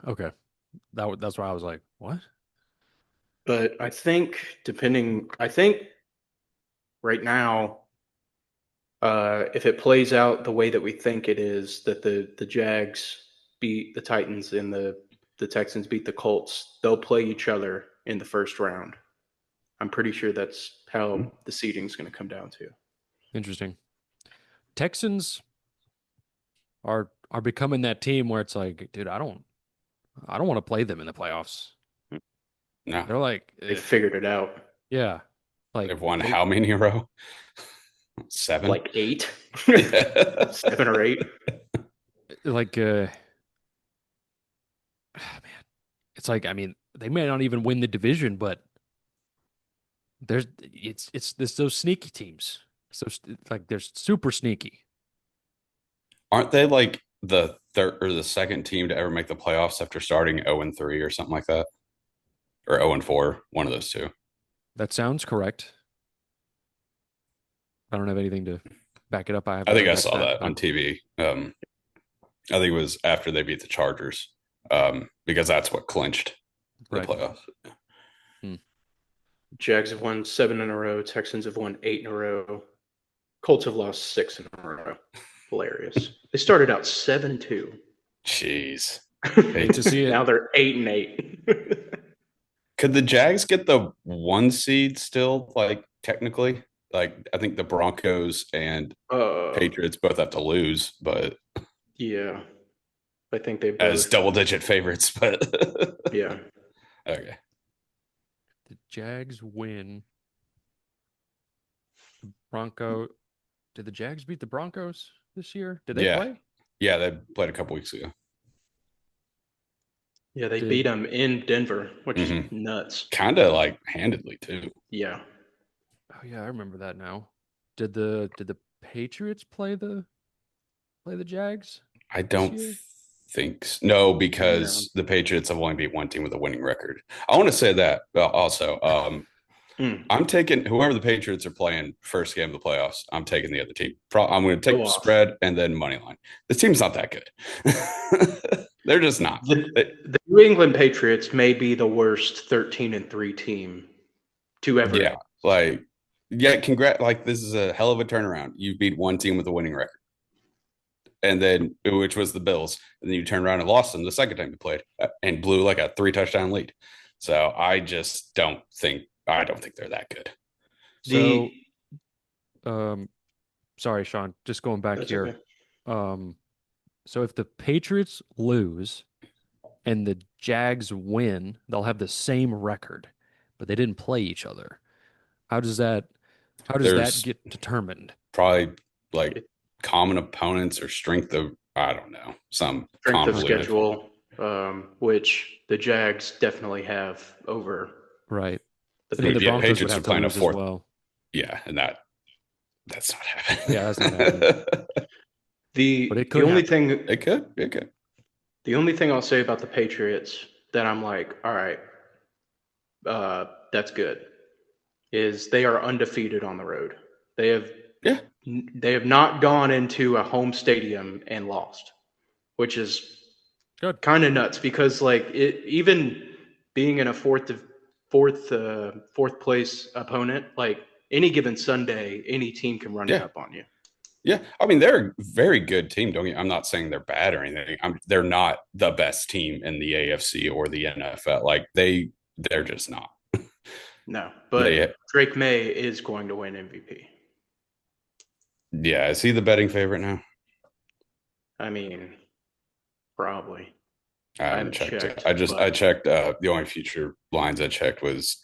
Okay. That's why I was like, what? but I think I think right now, if it plays out the way that we think it is, that the Jags beat the Titans and the Texans beat the Colts, they'll play each other in the first round. I'm pretty sure that's how the seeding's going to come down to. Interesting. Texans are becoming that team where it's like, dude, I don't want to play them in the playoffs. no, They're like, They figured it out. yeah, like they've won they how many in a row? 7. Like 8, Yeah. 7 or 8. like man, it's like I mean, they may not even win the division, but there's those sneaky teams. So like they're super sneaky. Aren't they like the third or the second team to ever make the playoffs after starting 0-3 or something like that? Or 0-4, one of those two. That sounds correct. I don't have anything to back it up. I I haven't think heard I that saw stat, that on but TV. I think it was after they beat the Chargers, because that's what clinched the right. playoffs. Hmm. Jags have won 7 in a row. Texans have won 8 in a row. Colts have lost 6 in a row. Hilarious. They started out 7-2. Jeez. Hate to see it. Now they're 8-8. Could the Jags get the 1 seed still, like technically? Like I think the Broncos and uh, Patriots both have to lose, but yeah, I think they as both. double-digit favorites. But Yeah, okay. The Jags win. Bronco. Did the Jags beat the Broncos this year? Did they Yeah. play? Yeah, they played a couple weeks ago. yeah, they beat Did them in Denver, which is Hmm. nuts. Kind of like handedly too. Yeah, Oh yeah, I remember that now. Did the Patriots play the Jags I this don't year? think no, no. because the Patriots have only beat one team with a winning record. I want to say that also. Mm, I'm taking whoever the Patriots are playing first game of the playoffs. I'm taking the other team. I'm going to take go the off. spread and then money line. This team's not that good. They're just not. The New England Patriots may be the worst 13-3 team to ever. Yeah, like yeah. Congrats! Like this is a hell of a turnaround. You beat one team with a winning record, and then which was the Bills, and then you turn around and lost them the second time you played, and blew like a 3 touchdown lead. So I don't think they're that good. So, The um, sorry, Sean, just going back That's here. okay. Um, so if the Patriots lose and the Jags win, they'll have the same record, but they didn't play each other. How does that how does that There's get determined? probably like It, common opponents or strength of, I don't know, some strength of convoluted. schedule, which the Jags definitely have over Right. the And then the Yeah, Broncos would Patriots are have to playing a lose as fourth. well. Yeah, and that's not Yeah, that's not happening. happening. But it The could only happen. thing It could. the only thing I'll say about the Patriots that I'm like, all right, that's good, is they are undefeated on the road. They have Yeah, they have not gone into a home stadium and lost, which is Good. kind of nuts because like it even being in a fourth place opponent, like any given Sunday, any team can run it yeah, up on you. yeah. I mean, they're a very good team. I'm not saying they're bad or anything. They're not the best team in the AFC or the NFL. Like they're just not. No, They, but Drake May is going to win MVP. yeah. Is he the betting favorite now? I mean, probably. I I haven't haven't checked it. checked, I but checked. The only future lines I checked was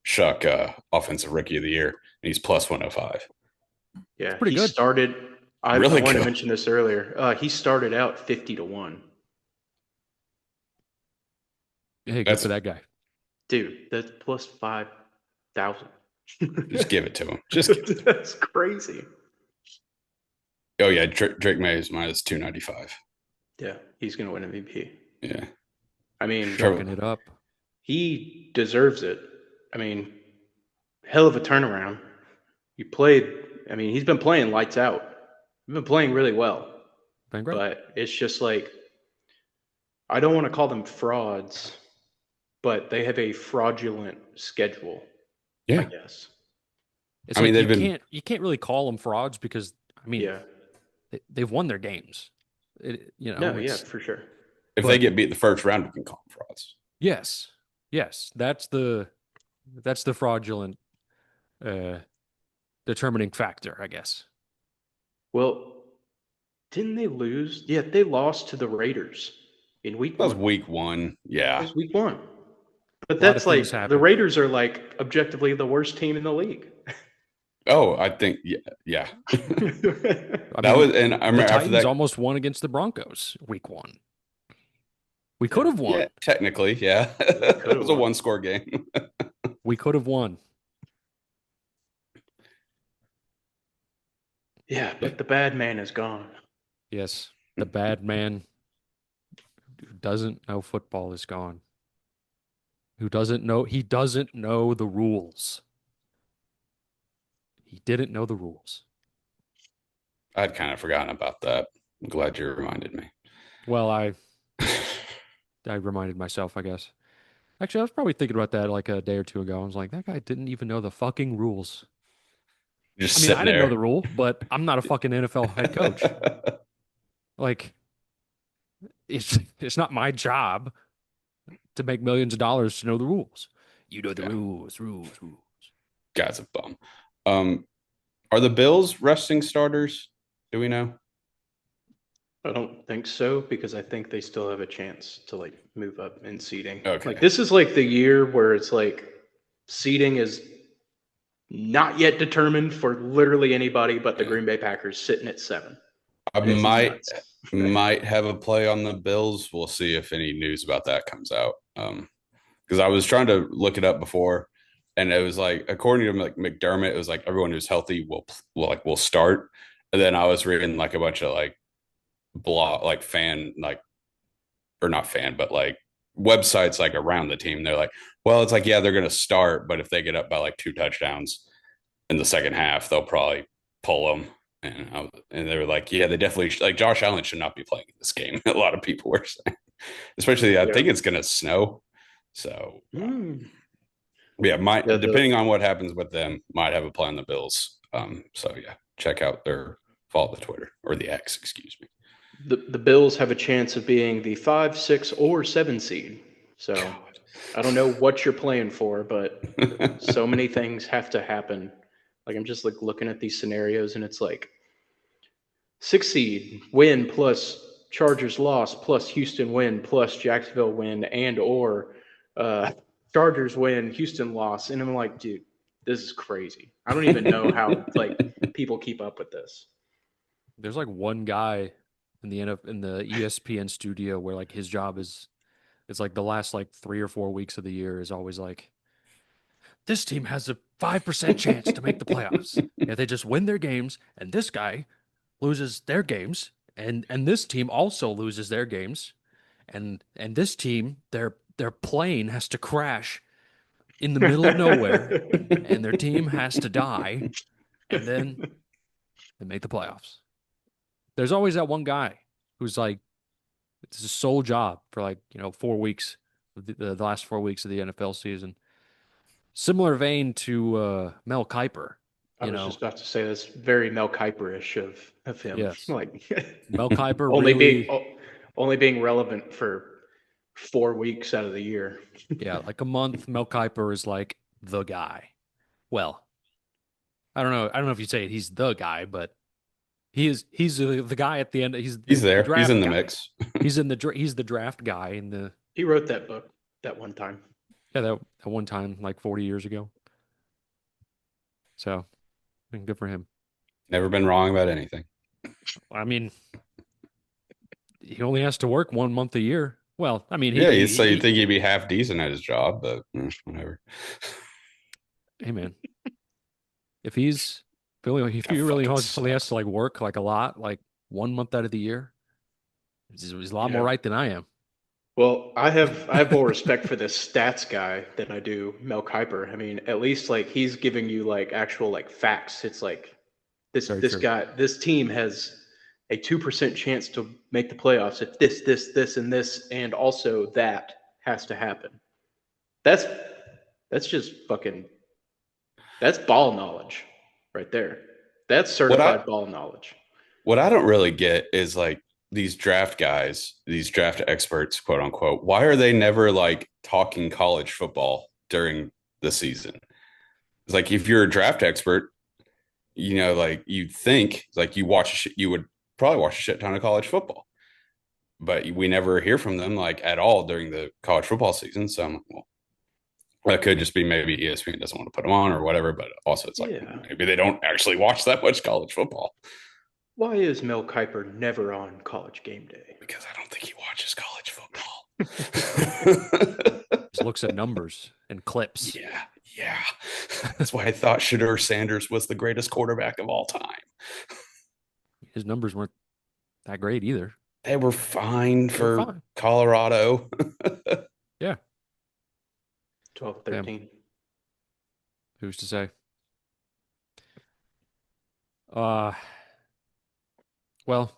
Shuck, offensive rookie of the year, and he's plus 105. It's yeah, pretty he good. started. I Really wanted to good. mention this earlier. He started out 50-1. Hey, good That's for that guy. Dude, that's plus 5,000. just give it to him. Just That's crazy. oh yeah, Drake May is minus 295. Yeah, he's going to win MVP. Yeah, I mean, Trevor. Shucking it up. he deserves it. I mean, hell of a turnaround. He played, I mean, he's been playing lights out. He's been playing really well, Been great. but it's just like, I don't want to call them frauds, but they have a fraudulent schedule, I Yeah, guess. It's I mean like they've been. you can't really call them frauds because I mean Yeah. they've won their games. No, yeah, It's for sure. If they but get beat the first round, we can call them frauds. yes, yes, that's the fraudulent uh determining factor, I guess. Well, didn't they lose? Yeah, they lost to the Raiders in week That was one. week one. It Yeah. was week one. But A lot of that's things like the happen. Raiders are like objectively the worst team in the league. Oh, I think yeah. I That mean, was, and I the remember after Titans that. almost won against the Broncos week 1. We could Yeah, have Yeah, won. technically, yeah. could It have was a won. one-score game. We could have won. Yeah, Yeah. but the bad man is gone. Yes, the bad man who doesn't know football is gone. Who doesn't know he doesn't know the rules. He didn't know the rules. I'd kind of forgotten about that. I'm glad you reminded me. Well, I reminded myself, I guess. Actually, I was probably thinking about that like a day or two ago. I was like, that guy didn't even know the fucking rules. I Just mean, I sitting didn't know there. the rule, but I'm not a fucking NFL head coach. Like, it's not my job to make millions of dollars to know the rules. You know the Yeah, rules. guy's a bum. Um, are the Bills resting starters? Do we know? I don't think so because I think they still have a chance to like move up in seeding. Like Okay. this is like the year where it's like seeding is not yet determined for literally anybody but the Yeah. Green Bay Packers sitting at 7. I And it's nuts. might have a play on the Bills. We'll see if any news about that comes out. Because I was trying to look it up before, and it was like according to like McDermott, it was like everyone who's healthy will start. And then I was reading like a bunch of like blog like fan like or not fan but like websites like around the team. They're like, well, it's like yeah, they're gonna start, but if they get up by like 2 touchdowns in the second half, they'll probably pull them. And they were like, yeah, they definitely like Josh Allen should not be playing in this game. A lot of people were saying, especially I Yeah. think it's gonna snow. So Mm. yeah, might Yeah, depending on what happens with them, might have a play on the Bills. So yeah, check out their follow the Twitter or the X, excuse me. the Bills have a chance of being the 5, 6, or 7 seed. So I don't know what you're playing for, but so many things have to happen. Like I'm just like looking at these scenarios and it's like 6 seed win plus Chargers loss plus Houston win plus Jacksonville win and or uh, Chargers win, Houston loss, and I'm like, dude, this is crazy. I don't even know how like people keep up with this. There's like one guy in the in the ESPN studio where like his job is it's like the last like 3 or 4 weeks of the year is always like this team has a 5% chance to make the playoffs if they just win their games, and this guy loses their games, and this team also loses their games, and this team their plane has to crash in the middle of nowhere, and their team has to die, and then they make the playoffs. There's always that one guy who's like it's his sole job for like 4 weeks, the last 4 weeks of the NFL season. Similar vein to Mel Kiper, I you was know. just about to say that's very Mel Kiper-ish of him. Yes, Like Mel Kiper only being really, only being relevant for 4 weeks out of the year. yeah, like a month. Mel Kiper is like the guy. Well, I don't know. I don't know if you say it, he's the guy, but he's the guy at the end. He's He's the there. He's in draft the guy. mix. He's the draft guy in the He wrote that book that one time. yeah that one time like 40 years ago. So, I mean, good for him. Never been wrong about anything. I mean, he only has to work 1 month a year. Well, I mean, Yeah, so you'd think he'd be half decent at his job, but whatever. hey man, if he's if he really only has to like work like a lot, like 1 month out of the year, he's a lot more right than I am. Well, I have more respect for this stats guy than I do Mel Kiper. I mean, at least like he's giving you like actual like facts. It's like Very this true. guy this team has a 2% chance to make the playoffs if this and this and also that has to happen. That's that's just fucking that's ball knowledge right there. That's What I certified ball knowledge. what I don't really get is like these draft guys, these draft experts, quote unquote. Why are they never like talking college football during the season? It's like if you're a draft expert, like you'd think like you would probably watch a shit ton of college football, but we never hear from them like at all during the college football season. So I'm like, well, that could just be maybe ESPN doesn't want to put them on or whatever, but also it's like Yeah. maybe they don't actually watch that much college football. Why is Mel Kiper never on college game day? Because I don't think he watches college football. Just looks at numbers and clips. Yeah. That's why I thought Shedeur Sanders was the greatest quarterback of all time. His numbers weren't that great either. They were fine They for were fine. Colorado. Yeah. 12, 13. Who's to say? Uh, well,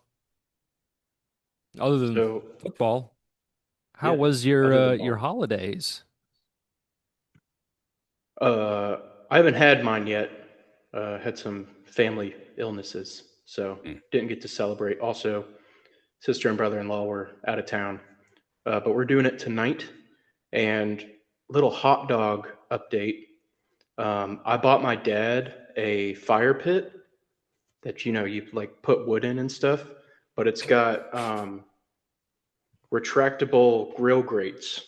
other than So football, how yeah, was other than your ball. holidays? I haven't had mine yet. Had some family illnesses, so didn't get to celebrate. Also, sister and brother-in-law were out of town, but we're doing it tonight. And little hot dog update. I bought my dad a fire pit that you like put wood in and stuff, but it's got retractable grill grates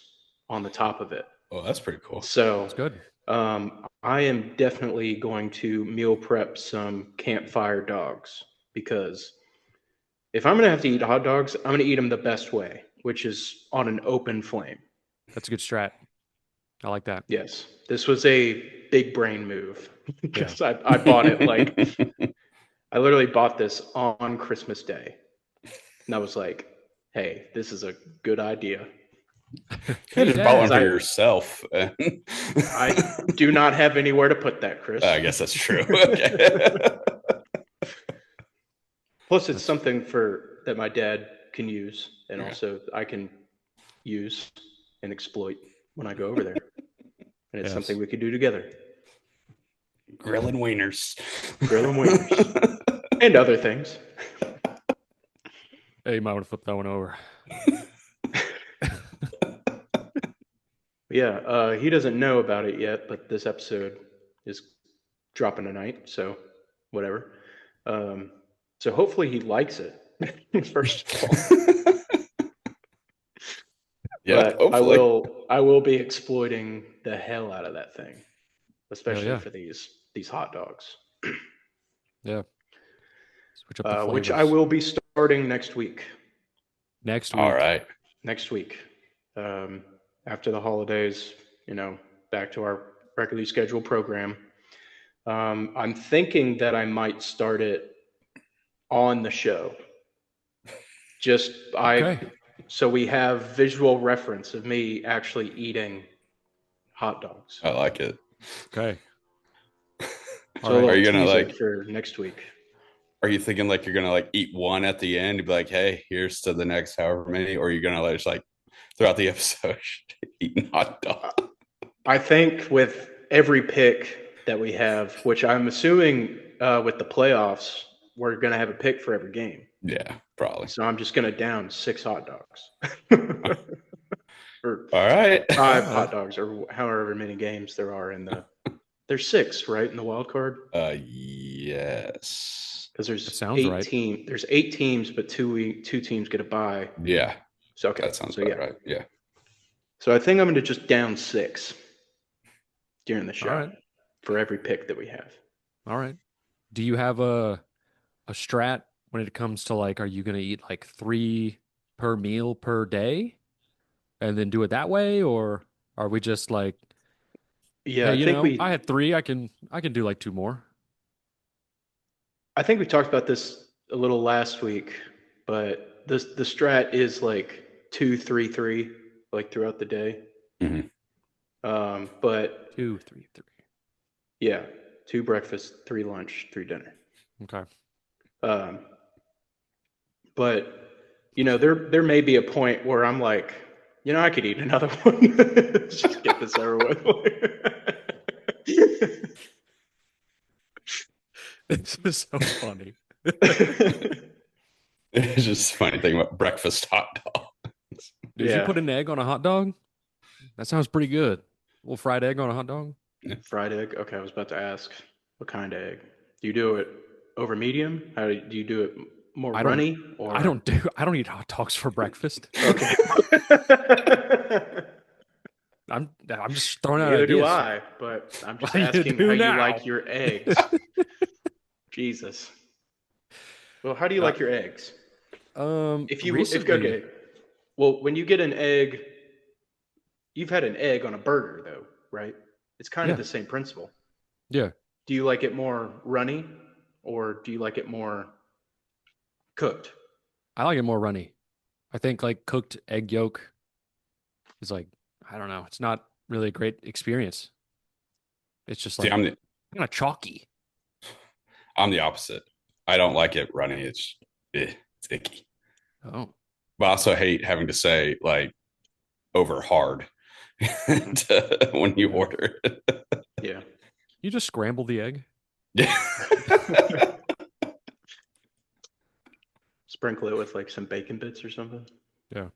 on the top of it. Oh, that's pretty cool. So That's good. I am definitely going to meal prep some campfire dogs because if I'm going to have to eat hot dogs, I'm going to eat them the best way, which is on an open flame. That's a good strat. I like that. Yes, this was a big brain move because Yeah. I bought it like I literally bought this on Christmas Day, and I was like, "Hey, this is a good idea." You just bought one for I- yourself. I do not have anywhere to put that, Chris. I guess that's true. Okay. Plus, it's something that my dad can use, and Yeah. also I can use and exploit when I go over there. And it's Yes. something we could do together. Grilling wieners. Grilling wieners. And other things. Hey, you might want to flip that one over. Yeah, he doesn't know about it yet, but this episode is dropping tonight, so whatever. So hopefully he likes it. first of all. Yep, But I hopefully. will I will be exploiting the hell out of that thing, Hell especially yeah. for these hot dogs, Yeah. Switch up the which I flavors. will be starting next week. Next All week. right. Next week, after the holidays, back to our regularly scheduled program. I'm thinking that I might start it on the show. Just I Okay. so we have visual reference of me actually eating hot dogs. I like it. Okay. All So a right. Are little you gonna teaser like, for next week. are you thinking like you're gonna like eat one at the end and be like, hey, here's to the next however many, or are you gonna like just like throughout the episode eating hot dog? I think with every pick that we have, which I'm assuming with the playoffs, we're going to have a pick for every game. Yeah, probably. So I'm just going to down 6 hot dogs or All right. All five right. hot dogs or however many games there are in the. There's six, right, in the wild card? Yes. Because That sounds right. There's 8 teams, but two teams get a bye. Yeah, So okay, that sounds so about yeah, right. Yeah. so I think I'm going to just down 6 during the All show right. for every pick that we have. All right. Do you have a strat when it comes to like, are you gonna eat like three per meal per day and then do it that way, or are we just like, Yeah, hey, I think I we had three, I can do like two more. I think we talked about this a little last week, but the strat is like 2-3-3, like throughout the day. Mhm. But 2, 3, 3. yeah, 2 breakfast, 3 lunch, 3 dinner. Okay. Um, but there may be a point where I'm like, I could eat another one. Let's just get this over with. This is so funny. It's just a funny thing about breakfast hot dogs. Did you Yeah, put an egg on a hot dog? That sounds pretty good. A little fried egg on a hot dog? fried egg. Okay, I was about to ask what kind of egg. Do you do it over medium? Do you do it more I don't runny I or don't do I don't eat hot dogs for breakfast. okay? I'm just throwing out Neither do ideas. I, but I'm just What do you asking how do you now? like your eggs. Jesus. Well, how do you Uh, like your eggs? If recently, okay, well, when you get an egg, you've had an egg on a burger though, right? It's kind of yeah, the same principle. yeah. Do you like it more runny or do you like it more cooked? I like it more runny. I think like cooked egg yolk is like, I don't know, it's not really a great experience. It's just See, like kind of chalky. I'm the opposite. I don't like it runny. It's icky. Oh, But I also hate having to say like over hard Mhm. when you yeah. order it. Yeah. You just scramble the egg. Yeah. Sprinkle it with like some bacon bits or something. Yeah.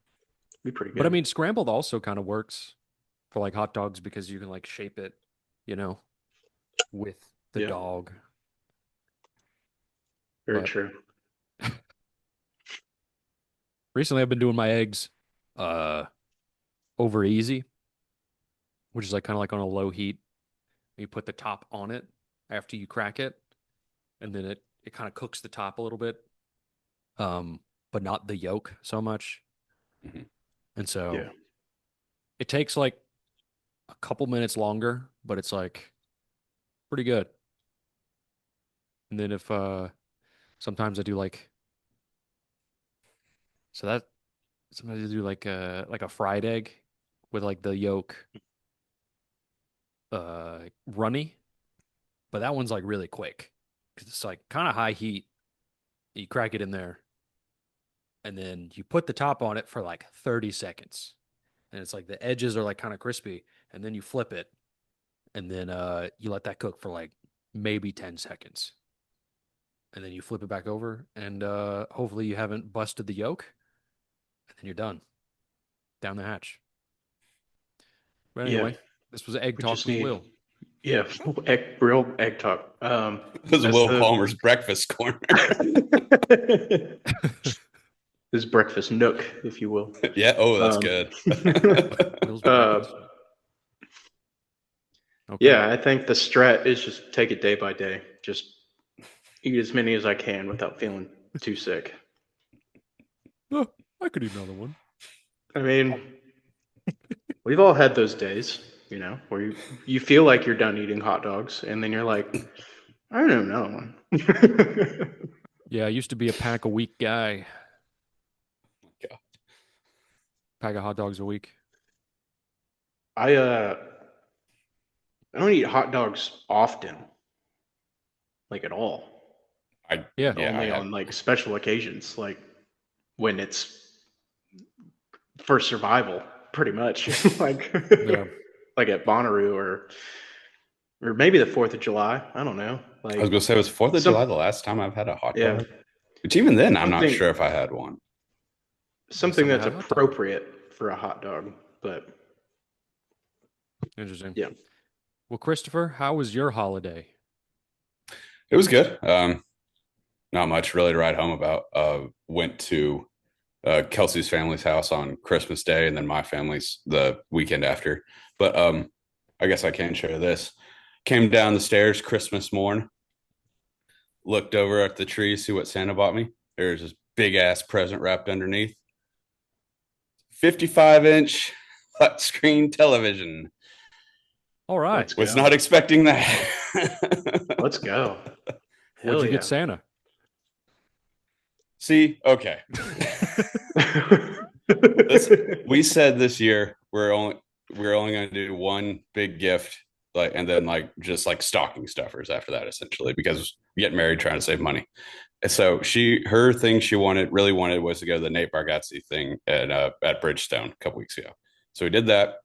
Be pretty But I good. mean, scrambled also kind of works for like hot dogs because you can like shape it, you know, with the Yeah, dog. very But true. recently I've been doing my eggs uh over easy, which is like kind of like on a low heat. You put the top on it after you crack it, and then it kind of cooks the top a little bit, but not the yolk so much. Mhm. And so Yeah. it takes like a couple minutes longer, but it's like pretty good. And then if sometimes I do so that sometimes I do like a fried egg with like the yolk runny, but that one's like really quick because it's like kind of high heat. You crack it in there, and then you put the top on it for like 30 seconds, and it's like the edges are like kind of crispy, and then you flip it, and then you let that cook for like maybe 10 seconds, and then you flip it back over, and hopefully you haven't busted the yolk, and then you're done down the hatch. But Yeah. anyway, this was egg We talk just with need Will. Yeah, real egg talk. This is That's Will the Palmer's breakfast corner. this breakfast nook, if you will. Yeah. Oh, that's Um, good. Will's uh, breakfast. Okay. yeah, I think the strat is just take it day by day. Just eat as many as I can without feeling too sick. Oh, I could eat another one. I mean, we've all had those days, where you feel like you're done eating hot dogs, and then you're like, I don't know another one. Yeah, I used to be a pack a week guy. Yeah. Pack of hot dogs a week. I I don't eat hot dogs often, like at all. Yeah. I Only have. on like special occasions, like when it's for survival, pretty much. like Yeah. like at Bonnaroo or maybe the 4th of July. I don't know. I was Like gonna say, was Fourth of July some the last time I've had a hot yeah dog? Which even then, I'm not something sure if I had one. Last something time I that's had a hot dog. appropriate for a hot dog. But Interesting. yeah, Well, Christopher, how was your holiday? It was good. Not much really to write home about. Went to Kelsey's family's house on Christmas Day, and then my family's the weekend after. But I guess I can share this. Came down the stairs Christmas morn, looked over at the tree, see what Santa bought me. There's this big ass present wrapped underneath. 55-inch flat screen television. All right. let's Was go. not expecting Let's that. go. What'd Hell you get yeah. Santa? See, okay. We said this year we're only going to do one big gift, like, and then like just like stocking stuffers after that, essentially, because getting married, trying to save money. And so her thing she really wanted was to go to the Nate Bargatze thing at Bridgestone a couple weeks ago. So we did that,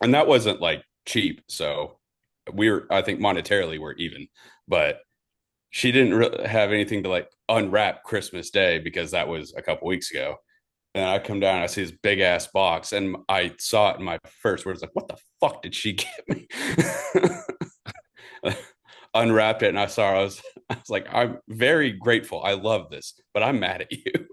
and that wasn't like cheap. So I think monetarily we're even, but she didn't really have anything to like unwrap Christmas Day because that was a couple weeks ago. And I come down, and I see this big ass box, and I saw it in my first words, like, "What the fuck did she get me?" Unwrapped it, and I was like, "I'm very grateful. I love this, but I'm mad at you."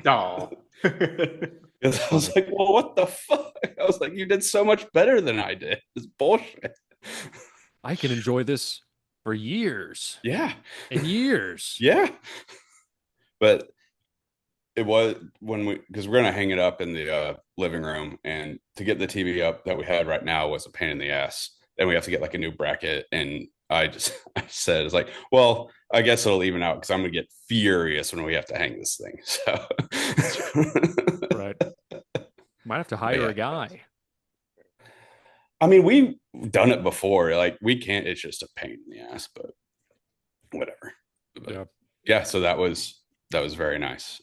Oh. Because I was like, "Well, what the fuck?" I was like, "You did so much better than I did. It's bullshit." I can enjoy this for years Yeah, and years. yeah. But it was because we're gonna hang it up in the living room, and to get the TV up that we had right now was a pain in the ass. Then we have to get like a new bracket, and I said it's like, well, I guess it'll even out because I'm gonna get furious when we have to hang this thing. So, Right. Might have to but hire yeah, a guy. I mean we've done it before. Like we can't. It's just a pain in the ass, but whatever. But Yeah. yeah, so that was very nice.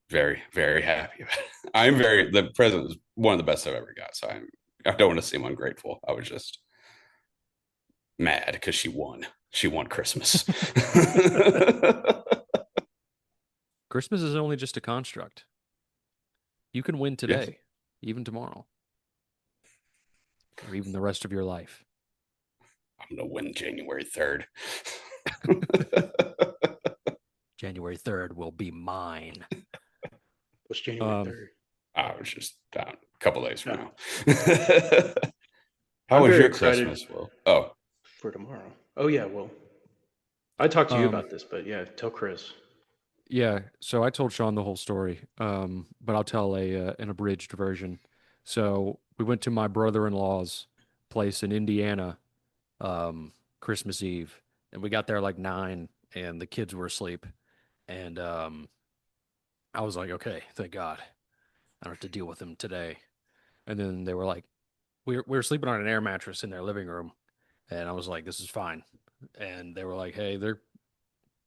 Very, very happy about it. The present is one of the best I've ever got. So I don't want to seem ungrateful. I was just mad because she won. She won Christmas. Christmas is only just a construct. You can win Yes. today, even tomorrow, or even the rest of your life. I'm going to win January 3rd. January 3rd will be mine. What's January Um, 3rd? I was just a couple days from Oh, now. How I'm was very your excited Christmas, Will? Oh, for tomorrow. Oh yeah, well, I talked to you um, about this, but yeah, tell Chris. yeah, so I told Sean the whole story, but I'll tell an abridged version. So we went to my brother-in-law's place in Indiana, Christmas Eve, and we got there like 9, and the kids were asleep, and I was like, okay, thank God, I don't have to deal with them today. And then they were like, we were sleeping on an air mattress in their living room, and I was like, this is fine. And they were like, hey, they're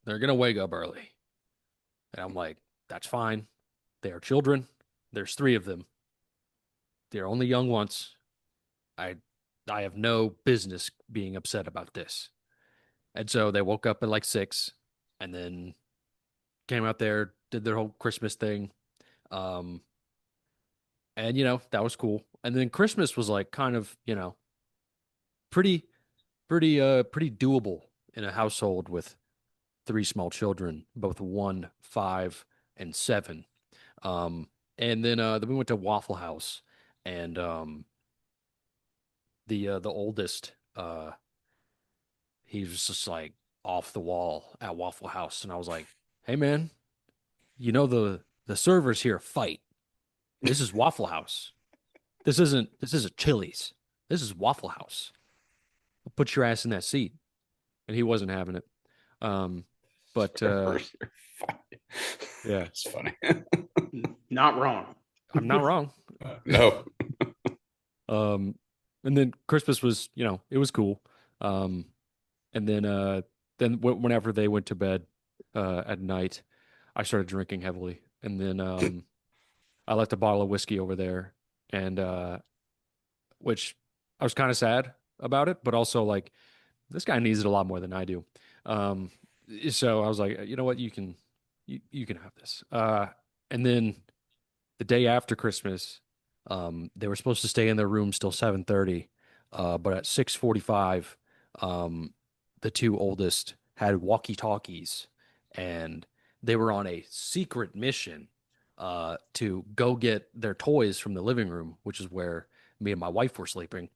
gonna wake up early, and I'm like, that's fine. They are children. There's 3 of them. They're only young ones. I I have no business being upset about this. And so they woke up at like 6 and then came out there, did their whole Christmas thing. Um, and that was cool. And then Christmas was like kind of, pretty pretty doable in a household with three small children, both 1, 5, and 7. And then we went to Waffle House, and the oldest he was just like off the wall at Waffle House, and I was like, "Hey man, you know the servers here fight. This is Waffle House. This isn't Chili's. This is Waffle House. Put your ass in that seat." And he wasn't having it. Um, but yeah, It's funny. Not wrong. I'm not wrong. No. And then Christmas was, it was cool. And then whenever they went to bed at night, I started drinking heavily, and then I left a bottle of whiskey over there, and which I was kind of sad about it, but also like this guy needs it a lot more than I do. Um, so I was like, you know what, you can have this. And then the day after Christmas, they were supposed to stay in their room till 7:30, but at 6:45, the two oldest had walkie-talkies, and they were on a secret mission to go get their toys from the living room, which is where me and my wife were sleeping.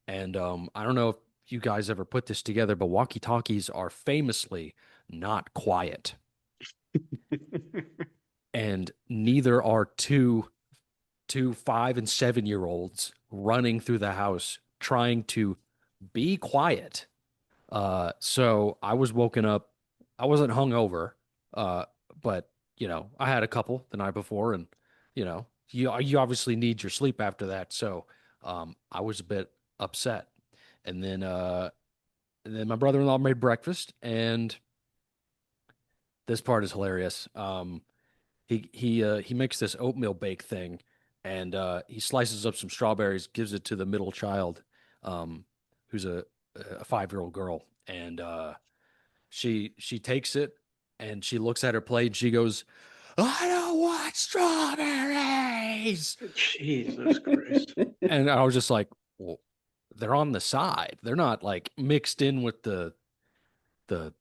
And I don't know if you guys ever put this together, but walkie-talkies are famously not quiet, and neither are two 5 and 7 year olds running through the house trying to be quiet. So I was woken up. I wasn't hungover, but I had a couple the night before, and you obviously need your sleep after that. So I was a bit upset, and then my brother-in-law made breakfast, and this part is hilarious. He makes this oatmeal bake thing, and he slices up some strawberries, gives it to the middle child, who's a 5-year-old girl, and she takes it and she looks at her plate and she goes, "I don't want strawberries." Jesus Christ. And I was just like, well, they're on the side. They're not like mixed in with the the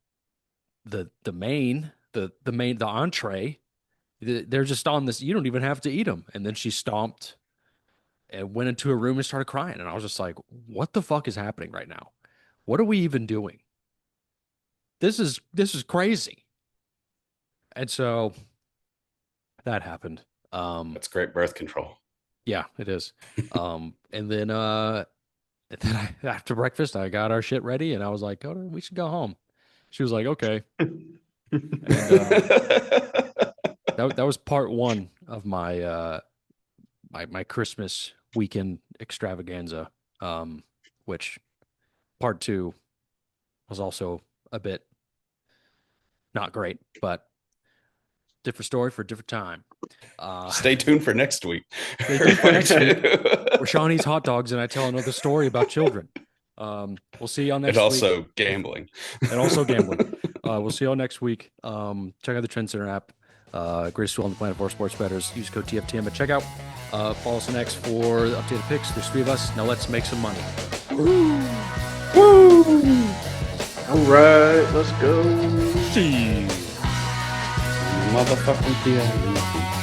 entree. They're just on this. You don't even have to eat them. And then she stomped and went into a room and started crying. And I was just like, what the fuck is happening right now? What are we even doing? This is crazy. And so that happened. That's great birth control. Yeah, it is. And then after breakfast, I got our shit ready, and I was like, "Oh, we should go home." She was like, "Okay." And that was part one of my my Christmas weekend extravaganza. Which part two was also a bit not great, but different story for a different time. Stay tuned for next week. Stay tuned for next week, where Sean eats hot dogs and I tell another story about children. We'll see y'all next And week. also gambling. And also gambling. We'll see y'all next week. Check out the Trend Center app. Greatest tool on the planet for sports bettors. Use code TFTM at checkout. Follow us on X for updated picks. There's 3 of us. Now let's make some money. Woo! Woo! All right, let's go. See. Motherfucking TFTM.